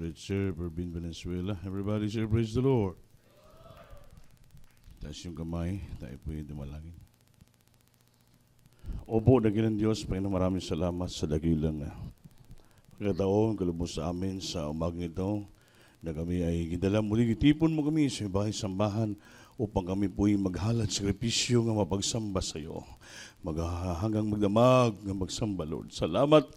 Great Sir Berbin Valenzuela. Everybody say praise the Lord. Taas yung kamay, tayo po yung dumalangin. Opo, dakilang Diyos, Panginoon, maraming salamat sa dakilang pagkataon, kalubos sa amin sa umagang ito, na kami ay gidala muli, itipon mo kami sa bahay sambahan upang kami po ay maghalad sakripisyo nga mapagsamba sa iyo. Hanggang magdamag nga magsamba, Lord. Salamat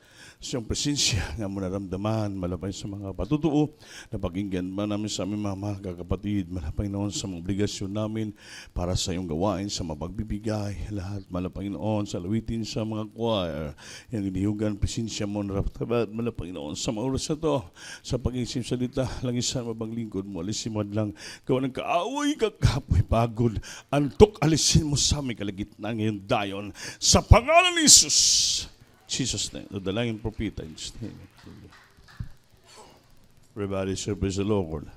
sa iyong presensya nga mo naramdaman, malapay sa mga patutuo na pakinggan man namin sa aming mga mahal kapatid, malapay noon sa mga obligasyon namin para sa iyong gawain, sa mapagbibigay, lahat malapay noon sa lawitin sa mga choir, yung inihugan, presensya mo naraptabat, malapay noon sa mga oras na to, sa pag-isip salita, langisan mabanglingkod mo, alisin mo lang, gawa ng kaaway, kakapoy, pagod, antok, alisin mo sa aming kalagitnaan ngayon dayon, sa pangalan ni Jesus. Jesus' name. The dalangin propita in Jesus' name. Everybody say, praise the Lord.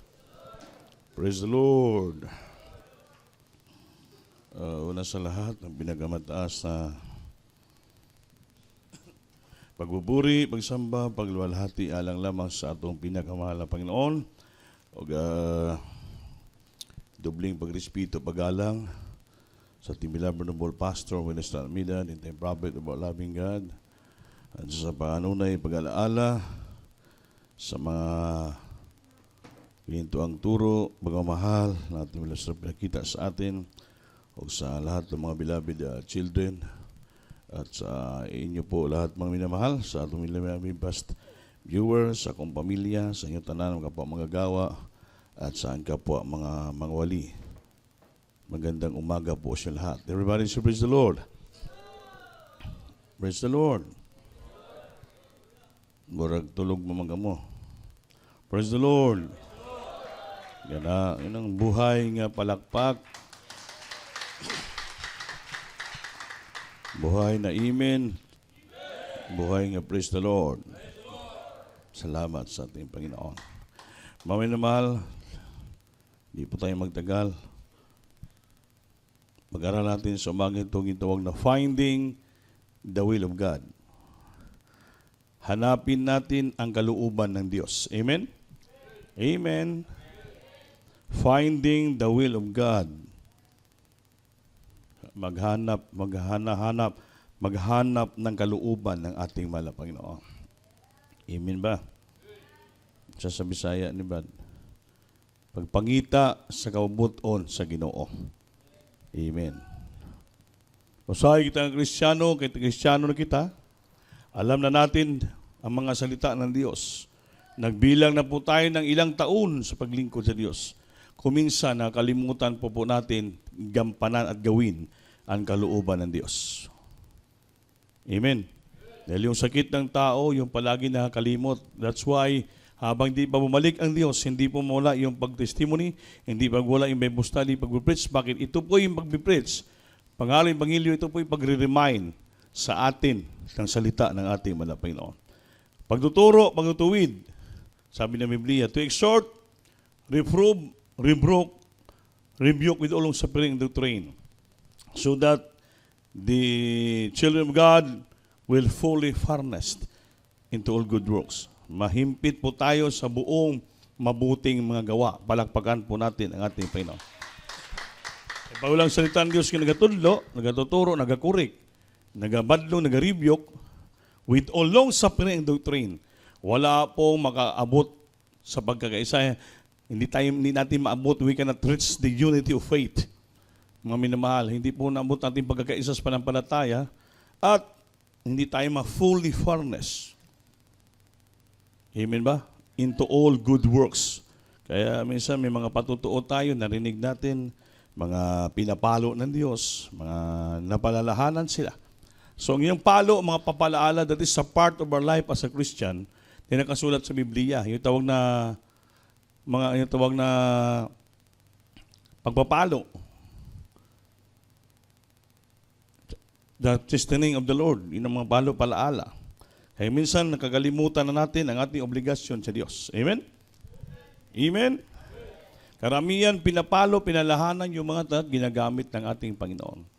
Praise the Lord. Una sa lahat, ang pinakamataas na pagbuburi, pagsamba, pagluwalhati, alang lamang sa atong pinakamahal na Panginoon. O dobling pagrespeto, pagalang sa Timilang Noble Pastor, Winston Almeida, the prophet of our loving God. At sa paanunay pag-alaala sa mga pinintuang turo, pagmamahal na ating milastra pinakita sa atin o sa lahat ng mga beloved children at sa inyo po lahat mga minamahal, sa atong minamahal past viewers, sa akong pamilya, sa inyong tanan, mga kapwa manggagawa at sa ang kapwa mga wali. Magandang umaga po sa lahat. Everybody say praise the Lord. Praise the Lord. Murag tulog mamangga mo. Praise the Lord. Yan ang buhay nga palakpak. Buhay na amen. Buhay nga praise the Lord. Salamat sa ating Panginoon. Mamay na mahal, di po tayo magtagal. Mag-aral natin sa umaga itong itawag na Finding the Will of God. Hanapin natin ang kalooban ng Diyos. Amen? Amen. Finding the will of God. Maghanap ng kalooban ng ating mahal na Panginoon. Amen ba? Sa Bisaya ni Brad. Pagpangita sa kabubuton sa Ginoo. Amen. Usahay kita ng Kristiyano, Kristiyano na kita, alam na natin ang mga salita ng Diyos. Nagbilang na po tayo ng ilang taon sa paglingkod sa Diyos. Kuminsan nakalimutan po natin gampanan at gawin ang kalooban ng Diyos. Amen. Dahil yung sakit ng tao, yung palagi nakakalimot. That's why, habang di pa bumalik ang Diyos, hindi po mawala yung pag-testimony, hindi pa wala yung Bible study, pag-preach. Bakit? Ito po yung pag-preach. Pangalan ng Pangilyo, ito po yung pag-remind sa atin ng salita ng ating mga Panginoon. Pagtuturo, pagtutuwid, sabi ng Biblia, to exhort, reprove, rebuke with all suffering and doctrine, so that the children of God will fully furnished into all good works. Mahimpit po tayo sa buong mabuting mga gawa. Palakpakan po natin ang ating Panginoon. Paulang salita ng Diyos yung nagatudlo, nagatuturo, nagakurik, nagabadlo, nagarebuke, with all long suffering and doctrine. Wala pong makaabot sa pagkakaisa. Hindi natin maabot. We cannot reach the unity of faith. Mga minamahal, hindi po naabot natin pagkakaisa sa panampalataya at hindi tayo ma-fully furnished. Amen ba? Into all good works. Kaya minsan may mga patutuo tayo, narinig natin, mga pinapalo ng Diyos, mga napalalahanan sila. So, ang iyong palo, mga papalaala, that is a part of our life as a Christian, tinakasulat sa Biblia. Yung tawag na pagpapalo. The chastening of the Lord, yun ang mga palo, palaala. Kaya minsan, nakakalimutan na natin ang ating obligasyon sa Diyos. Amen? Amen? Karamihan, pinapalo, pinalahanan yung mga ginagamit ng ating Panginoon.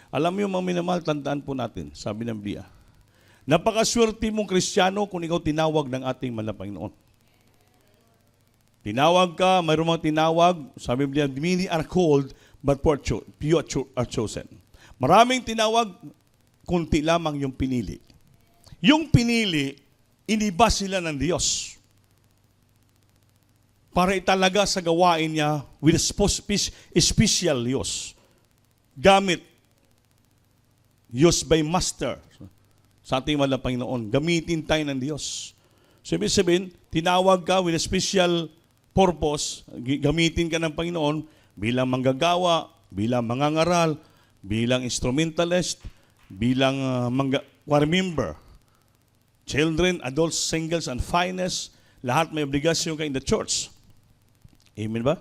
Alam mo yung mga minamahal, tandaan po natin, sabi ng Biblia. Napakaswerte mong Kristiyano kung ikaw tinawag ng ating mahal na Panginoon. Tinawag ka, mayroong mga tinawag, sabi Biblia, many are called, but few are chosen. Maraming tinawag, kunti lamang yung pinili. Yung pinili, iniba sila ng Diyos para italaga sa gawain niya with special use. Gamit, used by master. Sa ating mahal na Panginoon, gamitin tayo ng Diyos. So, ibig sabihin, tinawag ka with a special purpose, gamitin ka ng Panginoon bilang manggagawa, bilang mangangaral, bilang instrumentalist, bilang choir member. Children, adults, singles, and finest, lahat may obligasyon ka in the church. Amen ba?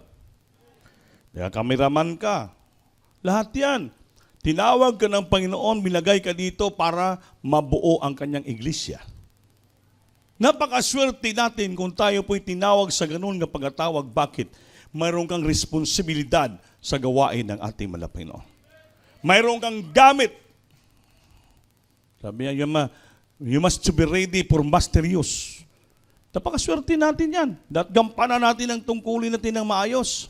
Kaya kameraman ka. Lahat yan. Tinawag ka ng Panginoon, binagay ka dito para mabuo ang kanyang iglesia. Napakaswerte natin kung tayo po'y tinawag sa ganun na pagkatawag. Bakit? Mayroon kang responsibilidad sa gawain ng ating Panginoon. Mayroon kang gamit. Sabi niya, you must be ready for master use. Napakaswerte natin yan. Gampanan natin ang tungkulin natin ng maayos.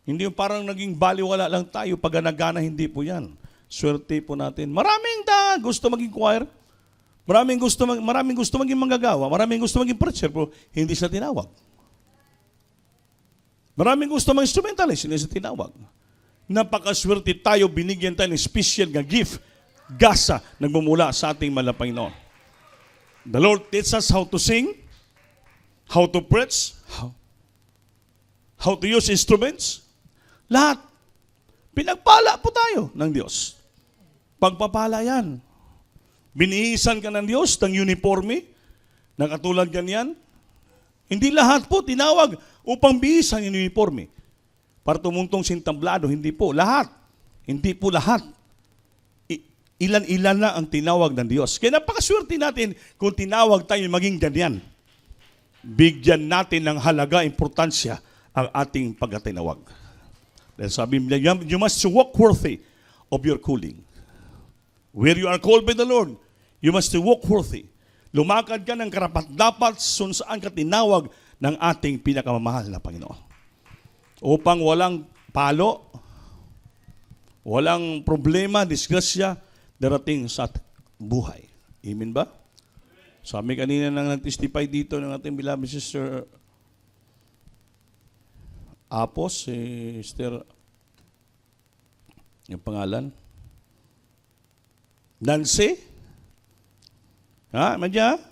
Hindi yung parang naging baliwala lang tayo, pag-anagana, hindi po yan. Swerte po natin. Maraming gusto maging choir. Maraming gusto maging manggagawa. Maraming gusto maging preacher, pero hindi sila tinawag. Maraming gusto maging instrumentalist, hindi sila tinawag. Napakaswerte tayo, binigyan tayo ng special na gift, gasa, nagmumula sa ating mahal na Panginoon. The Lord teaches us how to sing, how to preach, how to use instruments. Lahat. Pinagpala po tayo ng Diyos. Pagpapala yan. Binihisan ka ng Diyos ng uniforme na katulad ganyan. Hindi lahat po tinawag upang bihisan yung uniforme. Para tumuntong sintamblado, hindi po. Lahat. Hindi po lahat. Ilan-ilan na ang tinawag ng Diyos. Kaya napakaswerte natin kung tinawag tayo maging ganyan. Bigyan natin ng halaga, importansya ang ating pagkatinawag. Dahil sabi niya, you must walk worthy of your calling. Where you are called by the Lord, you must walk worthy. Lumakad ka ng karapat-dapat kung saan ka tinawag ng ating pinakamamahal na Panginoon. Upang walang palo, walang problema, disgrasya, darating sa buhay. Amen ba? Sabi kanina nang nag-testify dito ng ating beloved sister Apos, Sister, yung pangalan? Nancy?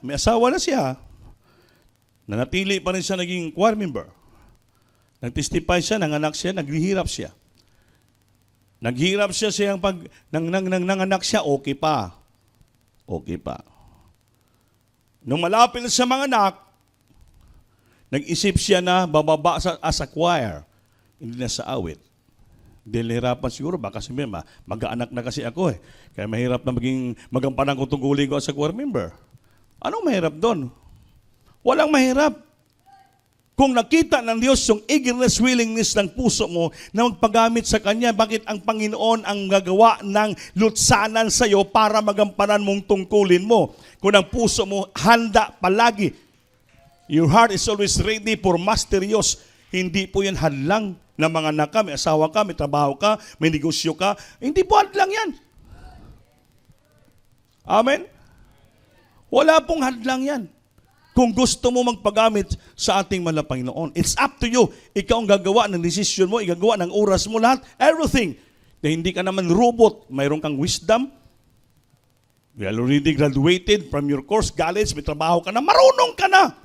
May asawa na siya. Nanatili pa rin siya naging choir member. Nag-testify siya, nanganak siya, naghihirap siya. Naghirap siya siyang nanganak siya, okay pa. Okay pa. Nung malapit sa mga anak, nag-isip siya na bababa as a choir, hindi na sa awit. Dahil nahirapan siguro, baka sabihin, mag-aanak na kasi ako Kaya mahirap na magampanan ko tungkulin ko as a choir member. Anong mahirap doon? Walang mahirap. Kung nakita ng Diyos yung eagerness, willingness ng puso mo na magpagamit sa Kanya, bakit ang Panginoon ang gagawa ng lutsanan sa iyo para magampanan mong tungkulin mo? Kung ang puso mo handa palagi, your heart is always ready for master use. Hindi po yan hadlang na mga anak ka, may asawa ka, may trabaho ka, may negosyo ka. Hindi po hadlang yan. Amen? Wala pong hadlang yan. Kung gusto mo magpagamit sa ating mahal na Panginoon, it's up to you. Ikaw ang gagawa ng desisyon mo, igagawa ng oras mo lahat, everything. Na hindi ka naman robot, mayroon kang wisdom. You already graduated from your course, college, may trabaho ka na, marunong ka na.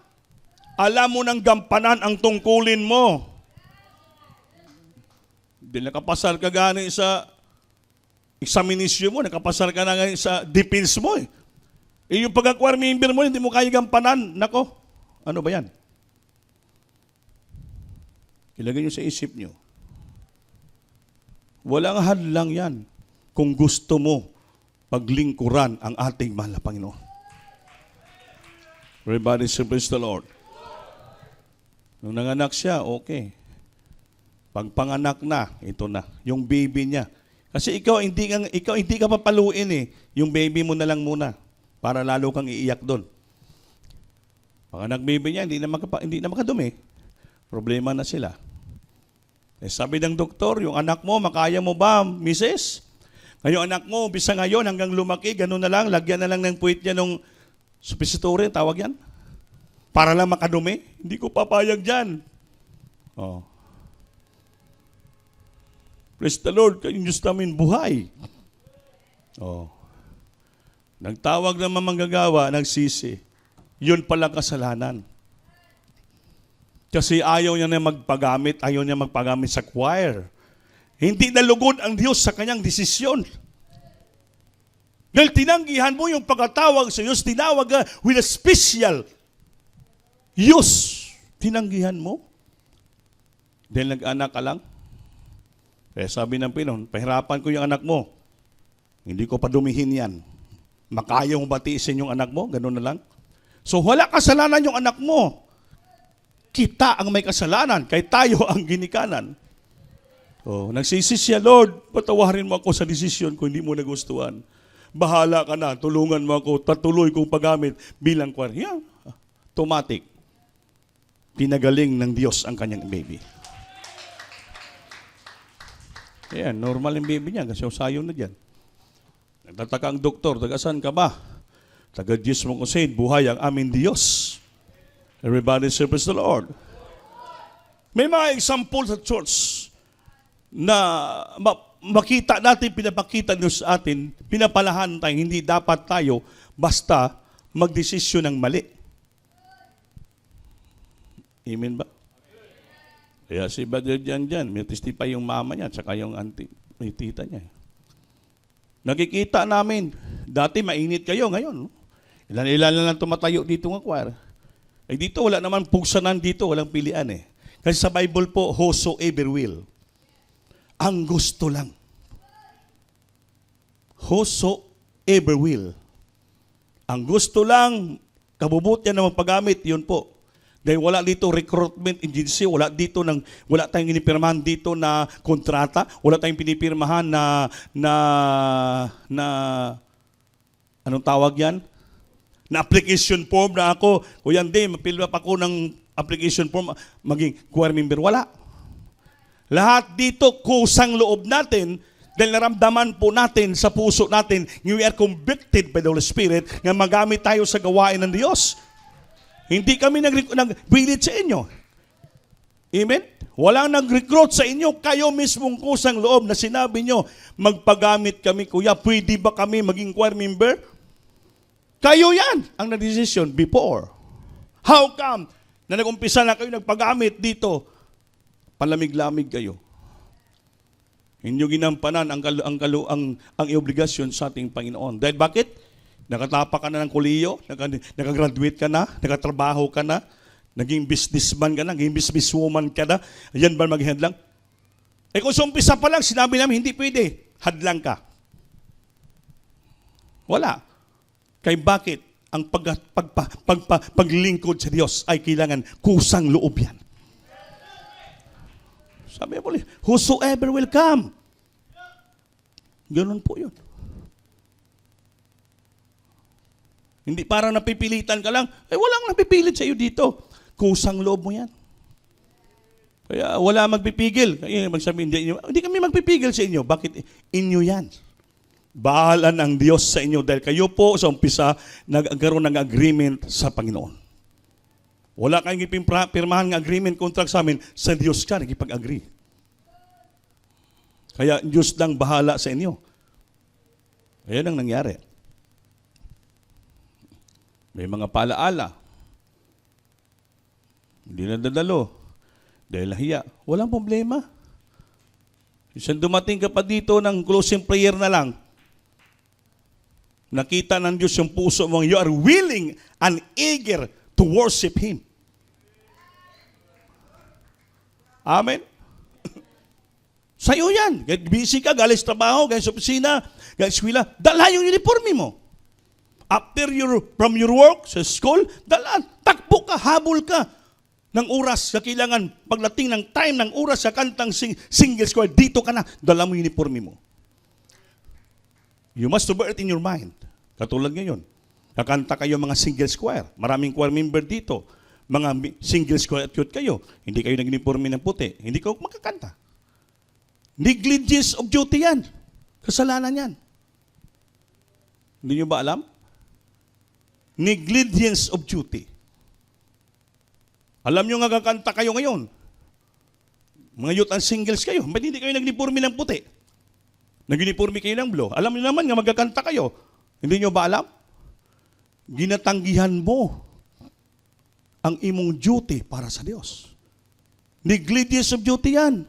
Alam mo nang gampanan ang tungkulin mo. Hindi nakapasal ka gani sa examination mo, nakapasal ka na sa defense mo yung pag-acquire member mo, hindi mo kaya gampanan. Nako, ano ba yan? Ilagay nyo sa isip nyo. Walang hadlang yan kung gusto mo paglingkuran ang ating mahal na Panginoon. Everybody say, praise the Lord. Nung nanganak siya, okay. Pagpanganak na, ito na. Yung baby niya. Kasi ikaw hindi ka papaluin Yung baby mo na lang muna. Para lalo kang iiyak doon. Panganak baby niya, hindi na makadumi. problema na sila. Eh, sabi ng doktor, yung anak mo, makaya mo ba, misis? Ngayon anak mo, bisa ngayon hanggang lumaki, gano'n na lang, lagyan na lang ng puwit niya nung suppository, tawag yan. Para lang makadumi. Hindi ko papayag dyan. Oh. Praise the Lord, kayong Diyos namin buhay. Oh. Nagtawag ng manggagawa, nagsisi. Yun pala kasalanan. Kasi ayaw niya na magpagamit, ayaw niya magpagamit sa choir. Hindi nalugod ang Diyos sa kanyang desisyon. Dahil tinanggihan mo yung pagkatawag sa Diyos, tinawag ka with a special use. Tinanggihan mo. Dahil nag-anak ka lang. Kaya sabi ng Panginoon, pahirapan ko yung anak mo. Hindi ko pa dumihin yan. Makaya mo batiisin yung anak mo? Ganun na lang. So wala kasalanan yung anak mo. Kita ang may kasalanan, kay tayo ang ginikanan. Oh, nagsisi siya, Lord, patawarin mo ako sa desisyon ko, hindi mo nagustuhan. Bahala ka na, tulungan mo ako, tatuloy kong paggamit bilang choir. Yeah, automatic. Pinagaling ng Diyos ang kanyang baby. Ayan, normal yung baby niya, kasi usayo na dyan. Nagtataka ang doktor, taga-saan ka ba? Taga-Diyos mong usaid, buhay ang aming Diyos. Everybody say, praise the Lord. May mga example sa church na makita natin, pinapakita niyo sa atin, pinapalahan tayo, hindi dapat tayo basta magdesisyon ng mali. Amen ba? Kaya si Brother dyan, may testify yung mama niya, tsaka yung auntie, may tita niya. Nakikita namin, dati mainit kayo, ngayon, ilan-ilan na lang tumatayo dito ng choir. Eh dito, wala naman pugsanan dito, walang pilian eh. Kasi sa Bible po, whosoever will. Ang gusto lang. Whosoever will. Ang gusto lang, kabubutihan na magpagamit, yun po. Dahil wala dito recruitment agency, wala tayong pinipirmahan dito na kontrata, wala tayong pinipirmahan na anong tawag yan? Na application form na ako, Kuya Andy, mapil up ako ng application form, maging choir member. Wala. Lahat dito, kusang loob natin, dahil naramdaman po natin sa puso natin, we are convicted by the Holy Spirit, nga magamit tayo sa gawain ng Diyos. Hindi kami nag-bilit sa inyo. Amen? Walang nag-recruit sa inyo, kayo mismong kusang loob na sinabi nyo, magpagamit kami, Kuya, pwede ba kami maging choir member? Kayo yan ang nag-decision before. How come na nag-umpisa na kayo nagpagamit dito, palamig-lamig kayo? Hindi ginampanan ang iobligasyon sa ating Panginoon. Dahil bakit? Nakatapa ka na ng kuliyo, nakagraduate ka na, nakatrabaho ka na, naging businessman ka na, naging businesswoman ka na, yan ba maghadlang? Eh kung sa umpisa pa lang, sinabi namin, hindi pwede, hadlang ka. Wala. Kay bakit ang paglingkod sa Diyos ay kailangan kusang loob yan. Sabi mo, whosoever will come. Ganun po yun. Hindi parang napipilitan ka lang, walang napipilit sa iyo dito. Kusang loob mo yan. Kaya wala magpipigil. Kaya magsabi, hindi kami magpipigil sa inyo. Bakit? Inyo yan. Bahala ng Diyos sa inyo dahil kayo po sa umpisa nagkaroon ng agreement sa Panginoon. Wala kayong ipinpirmahan ng agreement contract sa amin, sa Diyos ka nagipag-agree. Kaya Diyos lang bahala sa inyo. Ayan ang nangyari. May mga paalaala. Hindi na dadalo. Dahil nahiya. Walang problema. Isang dumating ka pa dito ng closing prayer na lang, nakita ng Diyos yung puso mo, you are willing and eager to worship Him. Amen? Sa'yo yan. Busy ka, galing sa trabaho, galing sa opisina, galing sa eskwela, dala yung uniforme mo. After from your work, sa school, dala, takbo ka, habol ka ng oras sa kailangan. Pagdating ng time ng oras sa kantang single square, dito ka na, dala mo yung uniforme mo. You must bear it in your mind. Katulad ngayon, kakanta kayo mga single choir. Maraming choir member dito. Mga singles ko at cute kayo, hindi kayo nag-uniforme ng puti, hindi kayo makakanta. Negligence of duty yan. Kasalanan yan. Hindi nyo ba alam? Negligence of duty. Alam nyo nga kakanta kayo ngayon. Mga youth and singles kayo, ba't hindi kayo nag-uniforme ng puti? Nag-uniforme kayo ng blue. Alam niyo naman nga magkakanta kayo. Hindi niyo ba alam? Ginatanggihan mo ang imong duty para sa Diyos. Negligence of duty yan.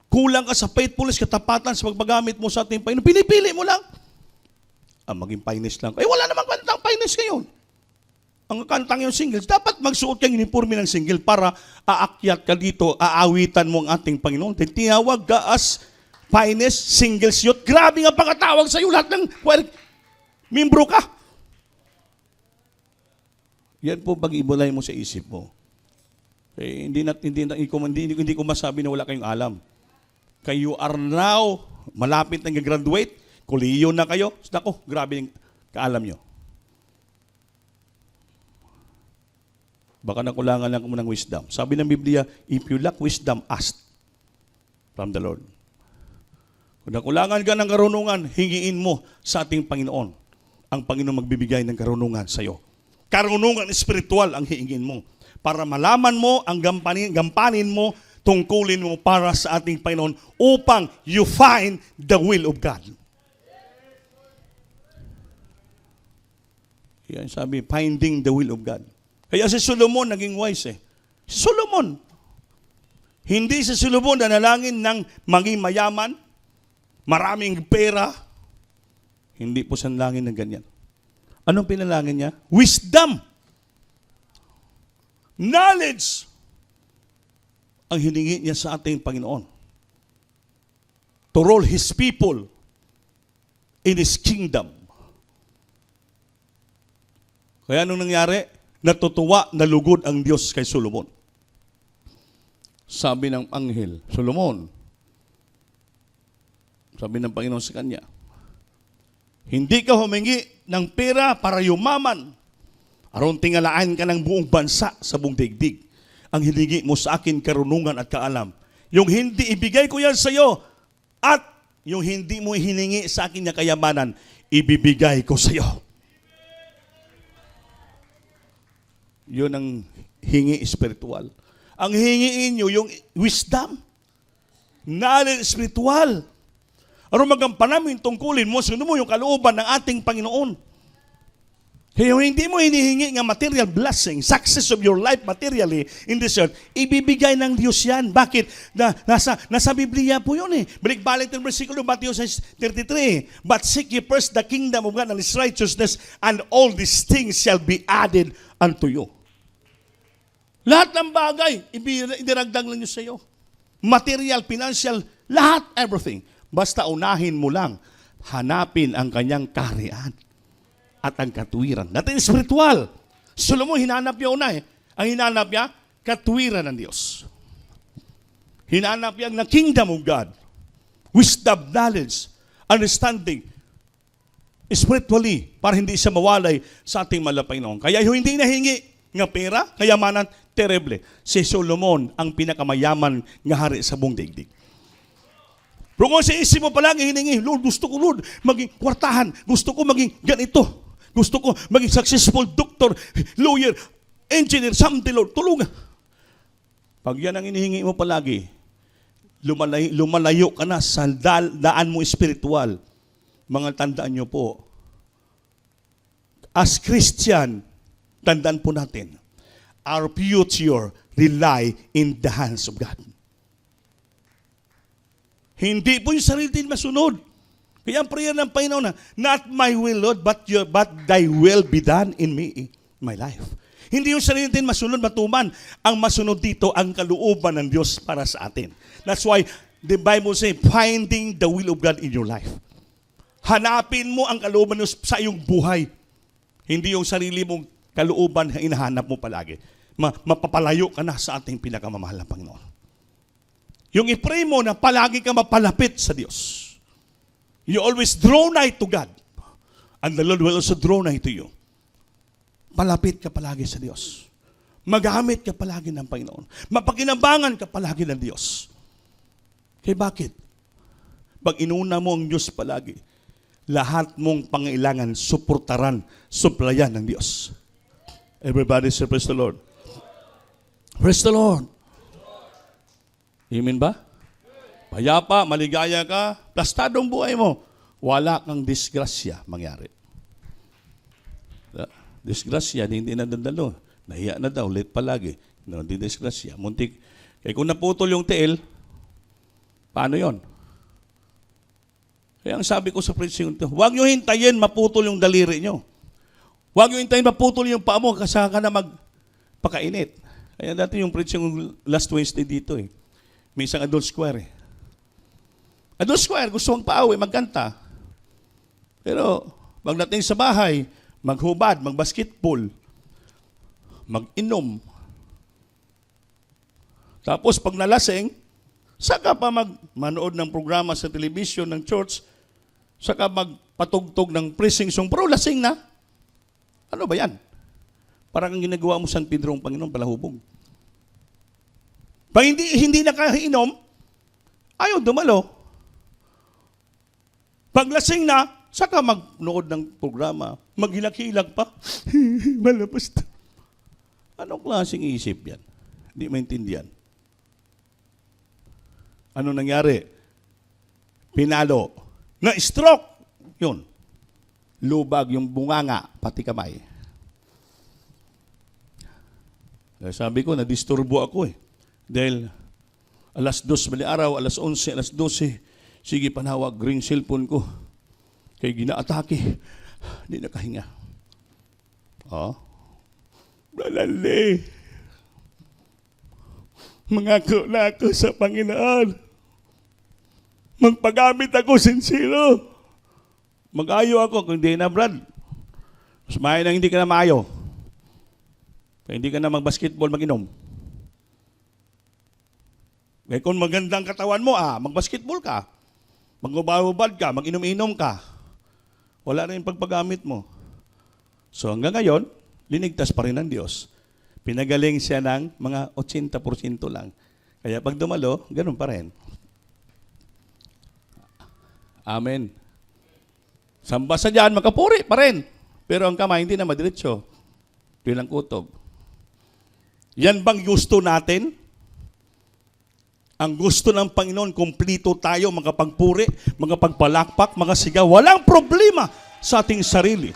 Kulang ka sa faithfulness, katapatan sa pagpagamit mo sa ating Panginoon. Pinipili mo lang. Maging painis lang. Wala namang kantang painis ngayon. Ang kantang yung singles, dapat magsuot kang uniforme ng single para aakyat ka dito, aawitan mo ang ating Panginoon. Tinawag ka as finest singles youth. Grabe nga pagkatawag sa iyo. Lahat ng membro ka. Yan po pag-ibulay mo sa isip mo. Hindi ko masabi na wala kayong alam. Kayo are now, malapit na graduate, kolehiyo na kayo. Nako, grabe yung kaalam nyo. Baka nakulangan lang mo ng wisdom. Sabi ng Biblia, if you lack wisdom, ask from the Lord. Kung nakulangan ka ng karunungan, hingiin mo sa ating Panginoon. Ang Panginoon magbibigay ng karunungan sa iyo. Karunungan espiritual ang hingin mo. Para malaman mo ang gampanin mo, tungkulin mo para sa ating Panginoon upang you find the will of God. Yan sabi, finding the will of God. Kaya si Solomon naging wise Si Solomon. Hindi si Solomon nanalangin ng maging mayaman, maraming pera. Hindi po siya nalangin ng ganyan. Anong pinalangin niya? Wisdom. Knowledge. Ang hiningi niya sa ating Panginoon. To rule His people in His kingdom. Kaya anong nangyari? Natutuwa, nalugod ang Diyos kay Solomon. Sabi ng anghel, Solomon, sabi ng Panginoon sa kanya, hindi ka humingi ng pera para yumaman. Aron tingalaan ka ng buong bansa sa buong daigdig. Ang hiningi mo sa akin karunungan at kaalam. Yung hindi ibigay ko yan sa iyo at yung hindi mo hiningi sa akin na kayamanan, ibibigay ko sa iyo. Yun ang hingi espiritual. Ang hingiin nyo yung wisdom. Knowledge spiritual. Aron magampanan mo yung tungkulin mo, sunod mo yung kalooban ng ating Panginoon. Kaya hindi mo hinihingi nga material blessing, success of your life materially in this earth, ibibigay ng Diyos yan. Bakit? Nasa Biblia po yun Balik-balik ng versikulo, Matthew 6:33. But seek ye first the kingdom of God and His righteousness, and all these things shall be added unto you. Lahat ng bagay, idiragdag lang nyo sa iyo. Material, financial, lahat, everything. Basta unahin mo lang, hanapin ang kanyang kaharian at ang katuwiran. Natin spiritual. Solomon, hinanap niya una Ang hinanap niya, katuwiran ng Diyos. Hinanap niya ng kingdom of God. Wisdom, knowledge, understanding, spiritually, para hindi siya mawalay sa ating malapay noon. Kaya hindi nahingi nga pera, kayamanan, terrible. Si Solomon ang pinakamayaman nga hari sa buong daigdig. Pero kung sa isip mo palagi hiningi, Lord, gusto ko, Lord, maging kwartahan. Gusto ko maging ganito. Gusto ko maging successful doctor, lawyer, engineer, something, Lord. Tulungan. Pag yan ang hinihingi mo palagi, lumalayo ka na sa daan mo spiritual. Mga tandaan nyo po, as Christian, tandaan po natin, our future rely in the hands of God. Hindi po yung sarili din masunod. Kaya ang prayer ng Panginoon na, not my will, Lord, but thy will be done in me, in my life. Hindi yung sarili din masunod, matuman. Ang masunod dito, ang kalooban ng Diyos para sa atin. That's why the Bible says, finding the will of God in your life. Hanapin mo ang kalooban ng Diyos sa iyong buhay. Hindi yung sarili mong kalooban na inahanap mo palagi. Mapapalayo ka na sa ating pinakamamahal na Panginoon. Yung i-pray mo na palagi ka mapalapit sa Diyos. You always draw nigh to God. And the Lord will also draw nigh to you. Palapit ka palagi sa Diyos. Magamit ka palagi ng Panginoon. Mapakinabangan ka palagi ng Diyos. Kaya bakit? Pag inuna mo ang Diyos palagi, lahat mong pangailangan, suportaran, suplayan ng Diyos. Everybody say, praise the Lord. Praise the Lord. Amen ba? Payapa, maligaya ka, plastadong buhay mo. Wala kang disgrasya mangyari. Disgrasya, hindi nadadalo. Nahiya na daw, late palagi. No, di disgrasya. Muntik. Kaya kung naputol yung tiil, paano yon? Kaya ang sabi ko sa preaching, huwag nyo hintayin maputol yung daliri nyo. Huwag nyo hintayin maputol yung paa mo kasi ka na magpakainit. Kaya dati yung preaching last Wednesday dito eh. May isang adult square eh. Adult square, gusto mong pauwi, magkanta. Pero pagdating sa bahay, maghubad, magbasketball, mag-inom. Tapos pag nalasing, saka pa manood ng programa sa television ng church, saka magpatugtog ng praising song, pero lasing na. Ano ba yan? Parang ang ginagawa mo San Pedro ang Panginoon, palahubog. Pag hindi nakainom, ayaw dumalo. Pag lasing na, saka magnood ng programa, maghilak-hilak pa. Malapos. Anong klaseng isip yan? Hindi maintindihan. Ano nangyari? Pinalo. Na-stroke. Yun. Lubag yung bunganga, pati kamay. Kaya sabi ko, nadisturbo ako eh. Dahil alas 2 mali araw, alas 11, alas 12, sige panawag, ring cellphone ko. Kaya ginaatake. Hindi nakahinga. Oh. Malali. Mangako na ako sa Panginoon. Magpagamit ako sincero. Mag-ayo ako kung hindi na, Brad. Mas mahay na hindi ka na maayo. Kaya hindi ka na mag-basketball, mag-inom. Kaya kung magandang katawan mo, mag-basketball ka. Mag-ubad ka, mag-inom-inom ka. Wala na yung pagpagamit mo. So hanggang ngayon, linigtas pa rin ng Diyos. Pinagaling siya ng mga 80% lang. Kaya pag dumalo, ganun pa rin. Amen. Samba sa dyan, makapuri pa rin. Pero ang kamay hindi na madiretso. Bilang kutob. Yan bang gusto natin? Ang gusto ng Panginoon, kumplito tayo, makapagpuri, makapagpalakpak, makasigaw. Walang problema sa ating sarili.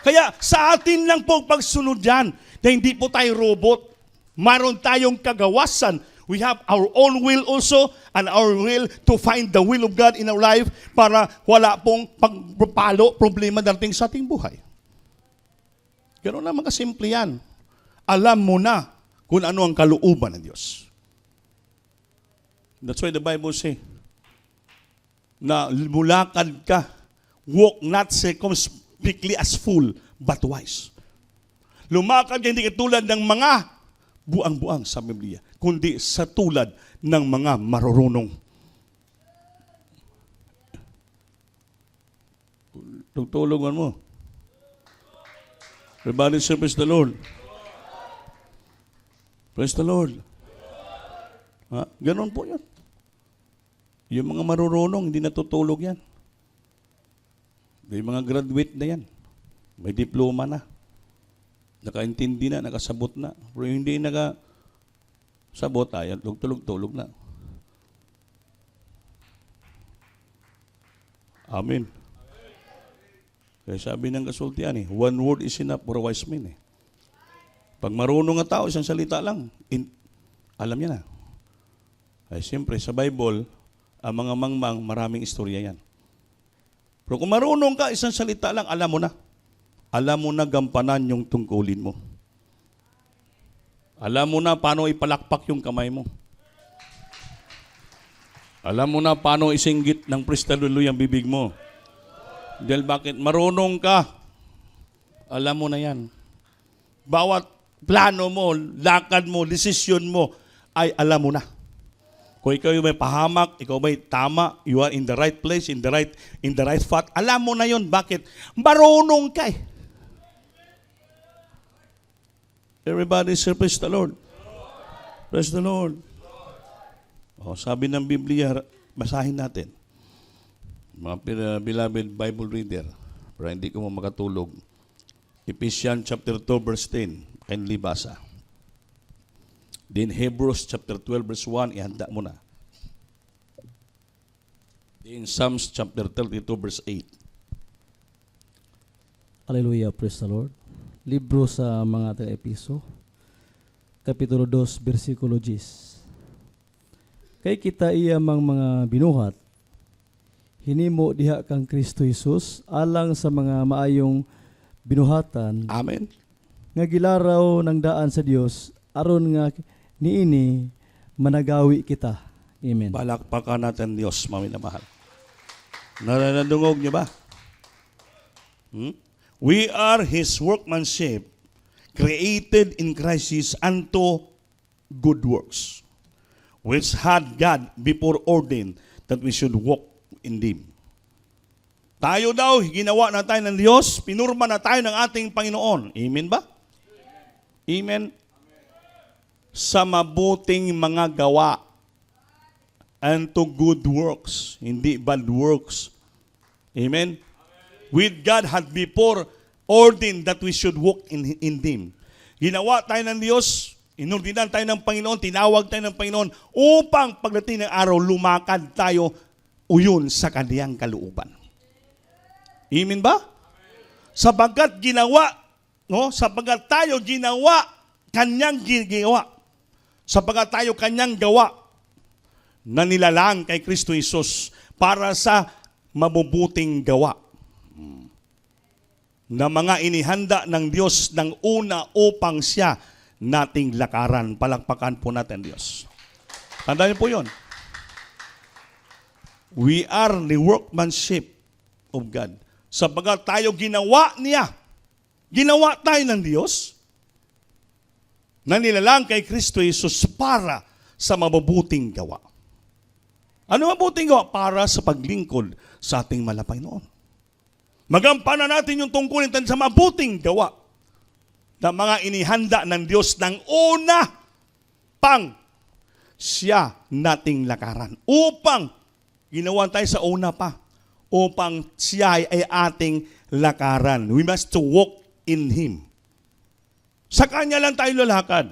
Kaya sa atin lang po pagsunod yan, na hindi po tayo robot. Maroon tayong kagawasan. We have our own will also, and our will to find the will of God in our life para wala pong pagpapalo, problema darating sa ating buhay. Ganoon naman kasimple yan. Alam mo na kung ano ang kalooban ng Diyos. That's why the Bible say, na mulakad ka, walk not circumspectly as fool, but wise. Lumakad ka hindi katulad ng mga buang-buang sa Biblia, kundi sa tulad ng mga marurunong. Tugtulungan mo. Everybody say, praise the Lord. Praise the Lord. Ganon po yan. Yung mga marurunong, hindi natutulog yan. Yung mga graduate na yan. May diploma na. Nakaintindi na, nakasabot na. Pero hindi nakasabot, ayan, tulog-tulog na. Amen. Kaya sabi ng kasultian one word is enough for a wise man Pag marunong ang tao, isang salita lang, alam niya na. Ay siyempre, sa Bible, ang mga mangmang, maraming istorya yan. Pero kung marunong ka, isang salita lang, alam mo na. Alam mo na gampanan yung tungkulin mo. Alam mo na paano ipalakpak yung kamay mo. Alam mo na paano isinggit ng pristaluloy ang bibig mo. Dahil bakit? Marunong ka. Alam mo na yan. Bawat plano mo, lakad mo, desisyon mo, ay alam mo na. Kung ikaw may pahamak, ikaw may tama, you are in the right place, in the right path, alam mo na yon. Bakit? Marunong ka Everybody say, praise the Lord. Praise the Lord. Oh, sabi ng Biblia, basahin natin. Mga beloved Bible reader, para hindi ko makatulog. Ephesians chapter 2 verse 10, kindly basa. Then Hebrews chapter 12 verse 1, ihanda mo na. Then Psalms chapter 32 verse 8. Hallelujah, praise the Lord. Libro sa mga taga-episo, Kapitulo 2, versikulo 10. Kay kita iya mang mga binuhat, hinimo diha kang Kristo Jesus, alang sa mga maayong binuhatan, Amen. nga gilaraw ng daan sa Dios, aron nga niini managawi kita. Amen. Palakpakan natin Diyos, maminamahal. Naranandungog niyo ba? We are His workmanship, created in Christ Jesus unto good works, which had God before ordained that we should walk in them. Tayo daw, ginawa na tayo ng Diyos, pinurma na tayo ng ating Panginoon. Amen ba? Amen. Sa mabuting mga gawa, unto good works, hindi bad works. Amen. With God had before ordained that we should walk in Him. Ginawa tayo ng Diyos, inordinan tayo ng Panginoon, tinawag tayo ng Panginoon upang pagdating ng araw, lumakad tayo uyon sa kaniyang kalooban. Amen ba? Sapagkat ginawa, sapagkat tayo ginawa, kanyang ginawa. Sapagkat tayo kanyang gawa na nilalang kay Kristo Jesus para sa mabubuting gawa na mga inihanda ng Diyos ng una upang siya nating lakaran. Palakpakan po natin Diyos. Tandaan niyo po yun. We are the workmanship of God. Sapagkat tayo ginawa niya. Ginawa tayo ng Diyos na nilalang kay Kristo Jesus para sa mabubuting gawa. Ano mabuting gawa? Para sa paglingkod sa ating Panginoon. Magampanan natin yung tungkulin sa mabuting gawa na mga inihanda ng Diyos ng una pang siya nating lakaran. Upang ginawa tayo sa una pa. Upang siya ay ating lakaran. We must to walk in Him. Sa Kanya lang tayo lalakad.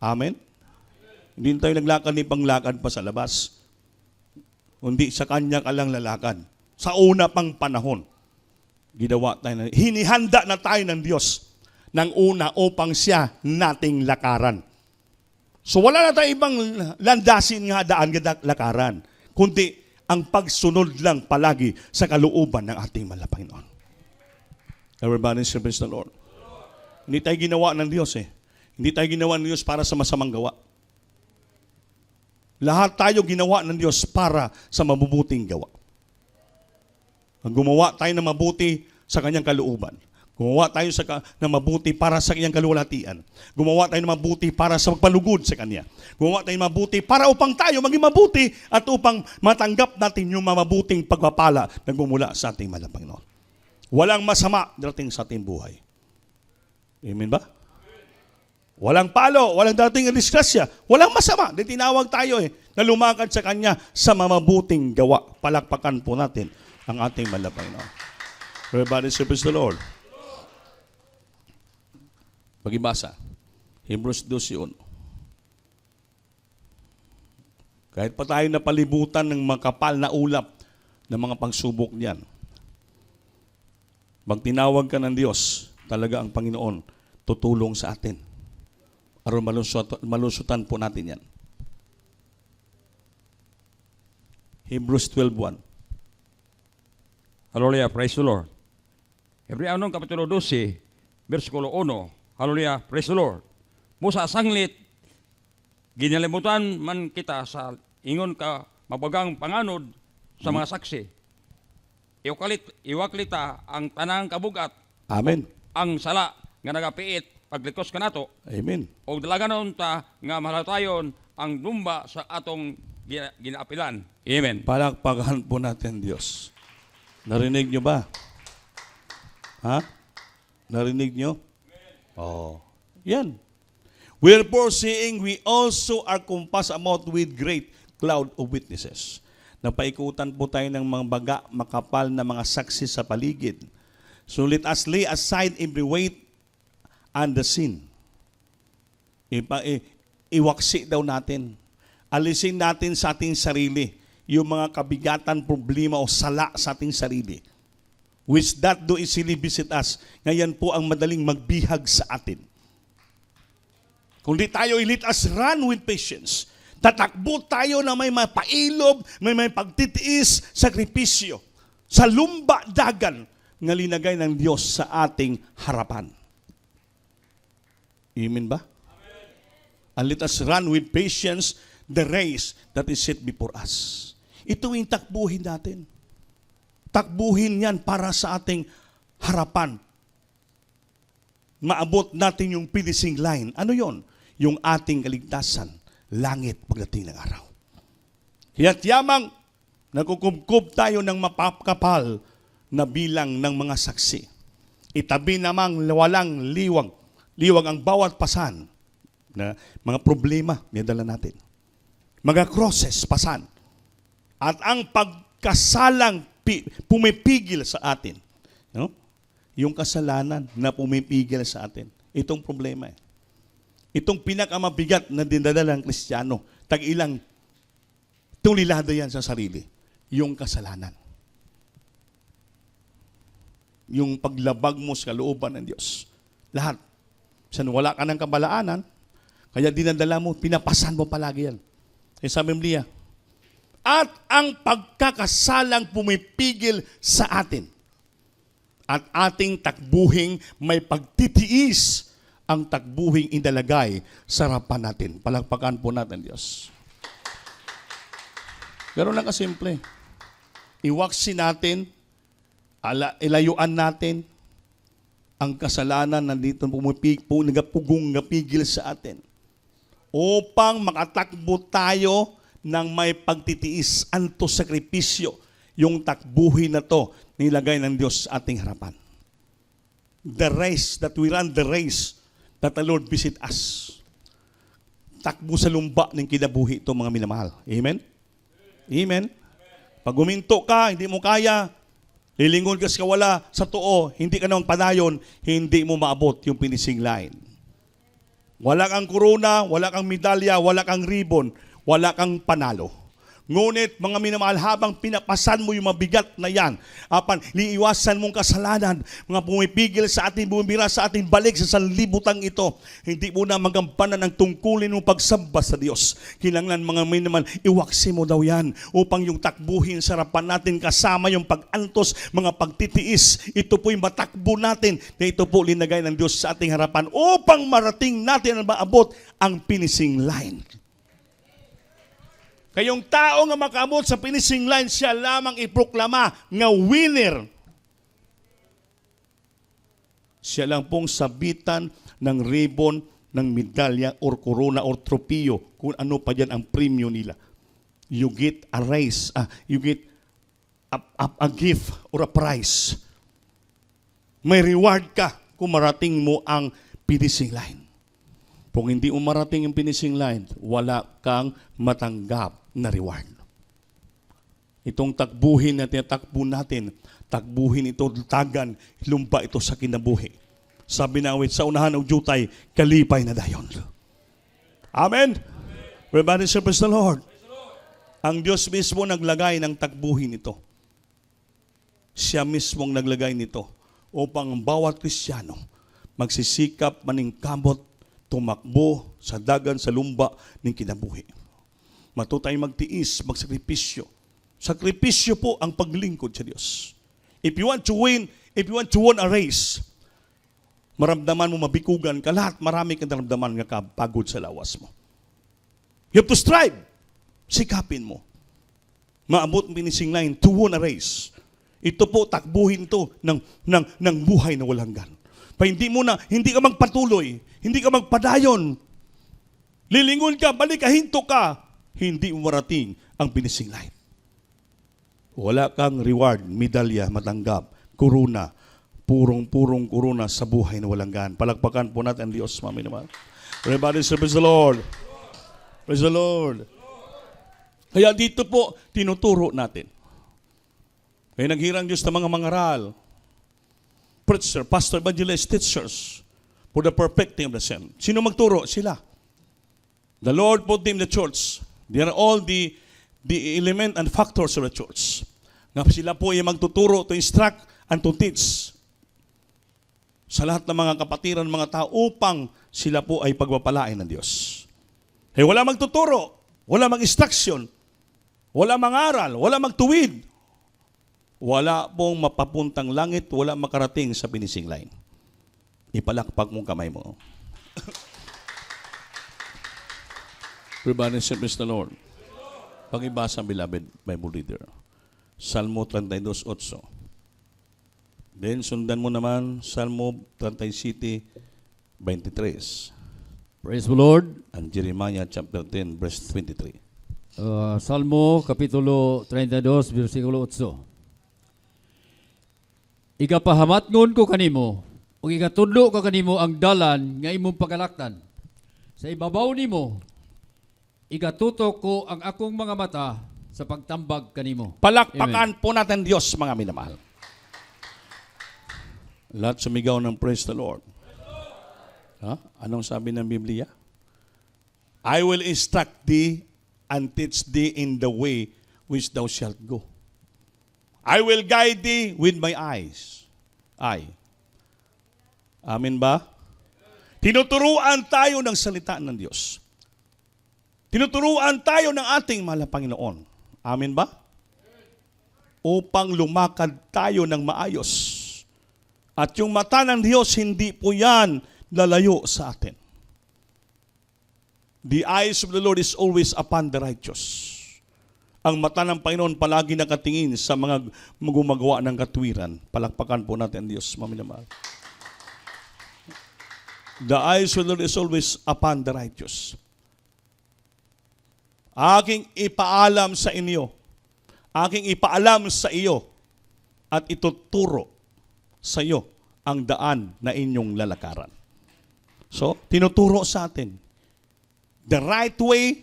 Amen? Hindi tayo naglakad ni panglakad pa sa labas. Kundi sa Kanya ka lang lalakad. Sa una pang panahon, ginawa tayo na, hinihanda na tayo ng Diyos ng una upang siya nating lakaran. So wala na tayo ibang landasin nga daan lakaran, kundi ang pagsunod lang palagi sa kalooban ng ating Panginoon. Everybody say praise the Lord. Hindi tayo ginawa ng Diyos Hindi tayo ginawa ng Diyos para sa masamang gawa. Lahat tayo ginawa ng Diyos para sa mabubuting gawa. Gumawa tayo ng mabuti sa Kanyang kalooban. Gumawa tayo ng mabuti para sa Kanyang kaluwalhatian. Gumawa tayo ng mabuti para sa magpalugod sa Kanya. Gumawa tayo ng mabuti para upang tayo maging mabuti at upang matanggap natin yung mabuting pagpapala na gumula sa ating Panginoon. Walang masama darating sa ating buhay. Amen ba? Walang palo, walang dating disgrasya, walang masama. Di tinawag tayo na lumakad sa Kanya sa mabuting gawa. Palakpakan po natin ang ating Panginoon. Everybody say praise the Lord. Pagibasa, Hebrews 12:1. Kahit pa tayo napalibutan ng makapal na ulap ng mga pagsubok niyan, pag tinawag ka ng Diyos, talaga ang Panginoon tutulong sa atin. Aron malusutan po natin yan. Hebrews 12:1. Hallelujah, praise the Lord. Hebreanong Kapitulo 12, versikulo 1. Hallelujah, praise the Lord. Musa sanglit, ginalimutan man kita sa ingon ka mabagang panganod sa mga saksi. Iwaklita ang tanang kabugat. Amen. Ang sala nga nagapiit paglikos kanato. Amen. O dalaganon ta nga mahalatayon ang dumba sa atong ginaapilan. Amen. Palakpakan po natin Diyos. Narinig nyo ba? Ha? Narinig nyo? Oo. Yan. Wherefore, seeing we also are compassed about with great cloud of witnesses. Napaikutan po tayo ng mga baga, makapal na mga saksi sa paligid. So let us lay aside every weight and the sin. Iwaksi daw natin. Alisin natin sa ating sarili yung mga kabigatan, problema o sala sa ating sarili. Which that do easily visit us. Ngayon po ang madaling magbihag sa atin. Kung di tayo, let us run with patience. Tatakbo tayo na may mapailob, may pagtitiis, sakripisyo. Sa lumba dagan nga linagay ng Diyos sa ating harapan. Amen ba? Amen. And let us run with patience the race that is set before us. Ito yung takbuhin natin. Takbuhin yan para sa ating harapan. Maabot natin yung finishing line. Ano yon? Yung ating kaligtasan, langit pagdating ng araw. Kaya't yamang nagkukubkub tayo ng mapapkapal na bilang ng mga saksi. Itabi namang walang liwag ang bawat pasan na mga problema na dala natin. Mga crosses, pasan. At ang pagkasalang pumipigil sa atin. No? Yung kasalanan na pumipigil sa atin. Itong problema eh. Itong pinakamabigat na dinadala ng Kristiyano, tag-ilang tulilado yan sa sarili, yung kasalanan. Yung paglabag mo sa kalooban ng Diyos. Lahat. San wala ka ng kabalaanan, kaya dinadala mo, pinapasan mo palagi yan. Eh sabi mo niya, at ang pagkakasalang pumipigil sa atin, at ating takbuhing may pagtitiis, ang takbuhing indalagay sa harapan natin. Palakpakan po natin, Diyos. Ganoon lang kasimple. Iwaksi natin, ilayuan natin ang kasalanan na dito nagapugong-napigil sa atin upang makatakbo tayo ng may pagtitiis anto sakripisyo yung takbuhin na to nilagay ng Diyos sa ating harapan. The race, that we run the race that the Lord visit us. Takbo sa lumba ng kinabuhi ito, mga minamahal. Amen? Amen? Pag uminto ka, hindi mo kaya, lilingon ka sa kawala, sa tuo, hindi ka naman panayon, hindi mo maabot yung finishing line. Wala kang korona, wala kang medalya, wala kang ribbon, wala kang panalo. Ngunit, mga minamahal, habang pinapasan mo yung mabigat na yan, liiwasan mong kasalanan, mga pumipigil sa ating bumira, sa ating balik sa sanlibutan ito, hindi mo na magampanan ang tungkulin mong pagsamba sa Diyos. Kailangan, mga minamahal, iwaksi mo daw yan upang yung takbuhin sa harapan natin kasama yung pag-antos, mga pagtitiis. Ito po yung matakbo natin na ito po linagay ng Diyos sa ating harapan upang marating natin ang maabot ang finishing line. Kayong tao nga makaabot sa finishing line, siya lamang iproklama nga winner. Siya lang pong sabitan ng ribbon, ng medalya, or corona, or tropeo, kung ano pa dyan ang premyo nila. You get a raise, you get a gift or a prize. May reward ka kung marating mo ang finishing line. Kung hindi mo marating ang finishing line, wala kang matanggap na reward. Itong takbuhin na tinatakbo natin, takbuhin ito, tagan, lumpa ito sa kinabuhi. Sabi na awit, sa unahan ng jutay, kalipay na dayon. Amen? Everybody say, praise the Lord. Ang Diyos mismo naglagay ng takbuhin ito. Siya mismong naglagay nito upang ang bawat Kristiyano magsisikap maningkamot, tumakbo sa dagan, sa lumba ng kinabuhi. Matutay magtiis, magsakripisyo. Sakripisyo po ang paglingkod sa Diyos. If you want to win, if you want to win a race, maramdaman mo mabikugan ka, lahat marami kang naramdaman nga kapagod sa lawas mo. You have to strive. Sikapin mo. Maabot ang finishing line to win a race. Ito po, takbuhin to ng buhay na walang hanggan. Pa hindi ka magpatuloy, hindi ka magpadayon. Lilingon ka, balik ka, hinto ka, hindi mo marating ang finishing line. Wala kang reward, medalya, matanggap, korona, purong-purong kuruna sa buhay na walang gan. Palakpakan po natin ang Diyos, mami naman. Everybody say, praise the Lord. Praise the Lord. Kaya dito po, tinuturo natin. Kaya naghirang Diyos ng mga mangaral, preacher, pastor, evangelist, teachers, for the perfecting of the saint. Sino magturo? Sila. The Lord put them in the church. They are all the element and factors of the church. Nga sila po ay magtuturo to instruct and to teach sa lahat ng mga kapatiran, mga tao, upang sila po ay pagpapalain ng Diyos. Eh, wala magtuturo, wala mag-instruction, wala mangaral, wala magtuwid, wala pong mapapuntang langit, wala makarating sa finishing line. Ipalakpak mong kamay mo. Everybody say, praise the Lord. Pag-ibasa, beloved Bible reader. Salmo 32:8. Then, sundan mo naman, Salmo 37:23. Praise the Lord. And Jeremiah chapter 10, verse 23. Salmo Kapitulo 32, versikulo 8. Igapahamatngon ko kanimo, ug igatudlo ko kanimo ang dalan nga imong pagalaktan. Sa ibabaw nimo, igatutok ko ang akong mga mata sa pagtambag kanimo. Palakpakan po natin Diyos, mga minamahal. Lahat sumigaw ng praise the Lord. Ha? Anong sabi ng Biblia? I will instruct thee and teach thee in the way which thou shalt go. I will guide thee with my eyes. Amen ba? Tinuturuan tayo ng salita ng Diyos. Tinuturuan tayo ng ating mahal na Panginoon. Amen ba? Upang lumakad tayo ng maayos. At yung mata ng Diyos, hindi po yan lalayo sa atin. The eyes of the Lord is always upon the righteous. Ang mata ng Panginoon palagi nakatingin sa mga gumagawa ng katwiran. Palakpakan po natin Diyos, maminamahal. The eyes of the Lord is always upon the righteous. Aking ipaalam sa inyo, aking ipaalam sa iyo, at ituturo sa iyo ang daan na inyong lalakaran. So, tinuturo sa atin the right way,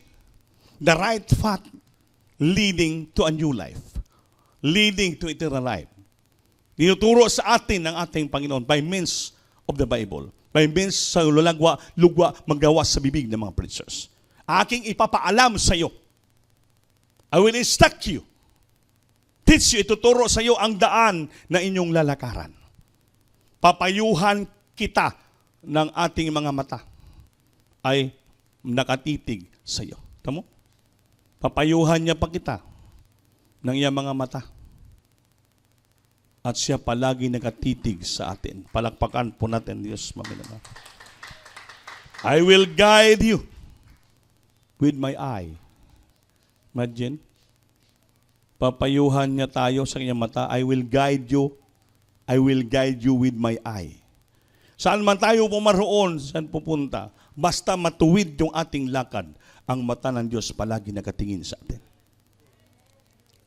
the right path, leading to a new life, leading to eternal life. Tinuturo sa atin ng ating Panginoon by means of the Bible, by means sa lugwa magawa sa bibig ng mga preachers. Aking ipapaalam sa iyo. I will instruct you. Teach you, ituturo sa iyo ang daan na inyong lalakaran. Papayuhan kita ng ating mga mata ay nakatitig sa iyo. Tamo? Papayuhan niya pa kita ng iyang mga mata. At siya palagi nakatitig sa atin. Palakpakan po natin, Diyos, maminamahal. I will guide you with my eye. Imagine, papayuhan niya tayo sa kanyang mata. I will guide you with my eye. Saan man tayo pumaroon, saan pupunta, basta matuwid yung ating lakad, ang mata ng Diyos palagi nakatingin sa atin.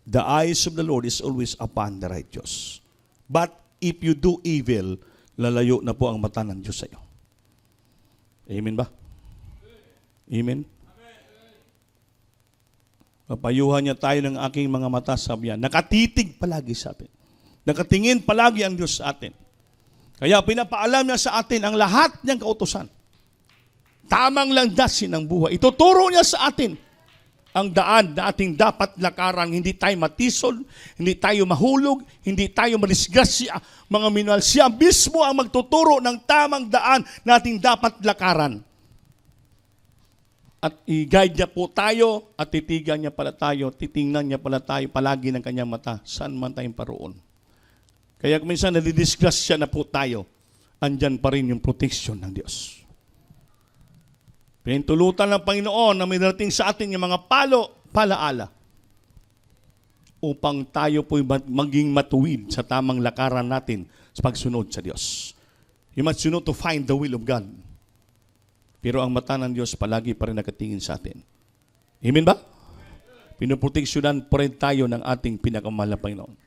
The eyes of the Lord is always upon the righteous. But if you do evil, lalayo na po ang mata ng Diyos sa iyo. Amen ba? Amen? Papayuhan niya tayo ng aking mga mata, sabi niya, nakatitig palagi sa atin. Nakatingin palagi ang Diyos sa atin. Kaya pinapaalam niya sa atin ang lahat niyang kautusan. Tamang landasin ng buhay. Ituturo niya sa atin ang daan na ating dapat lakaran. Hindi tayo matisod, hindi tayo mahulog, hindi tayo madisgrasya. Mga minahal, siya mismo ang magtuturo ng tamang daan na ating dapat lakaran. At i-guide niya po tayo at titigan niya pala tayo, titingnan niya pala tayo palagi ng kanyang mata. Saan man tayong paroon. Kaya kung minsan nadidisgrasya na po tayo, andyan pa rin yung protection ng Diyos. Pinintulutan ng Panginoon na may darating sa atin yung mga palaala upang tayo po maging matuwid sa tamang lakaran natin sa pagsunod sa Diyos. You must know to find the will of God. Pero ang mata ng Diyos palagi pa rin nakatingin sa atin. Amen ba? Pinoproteksyonan pa rin tayo ng ating pinakamahal na Panginoon.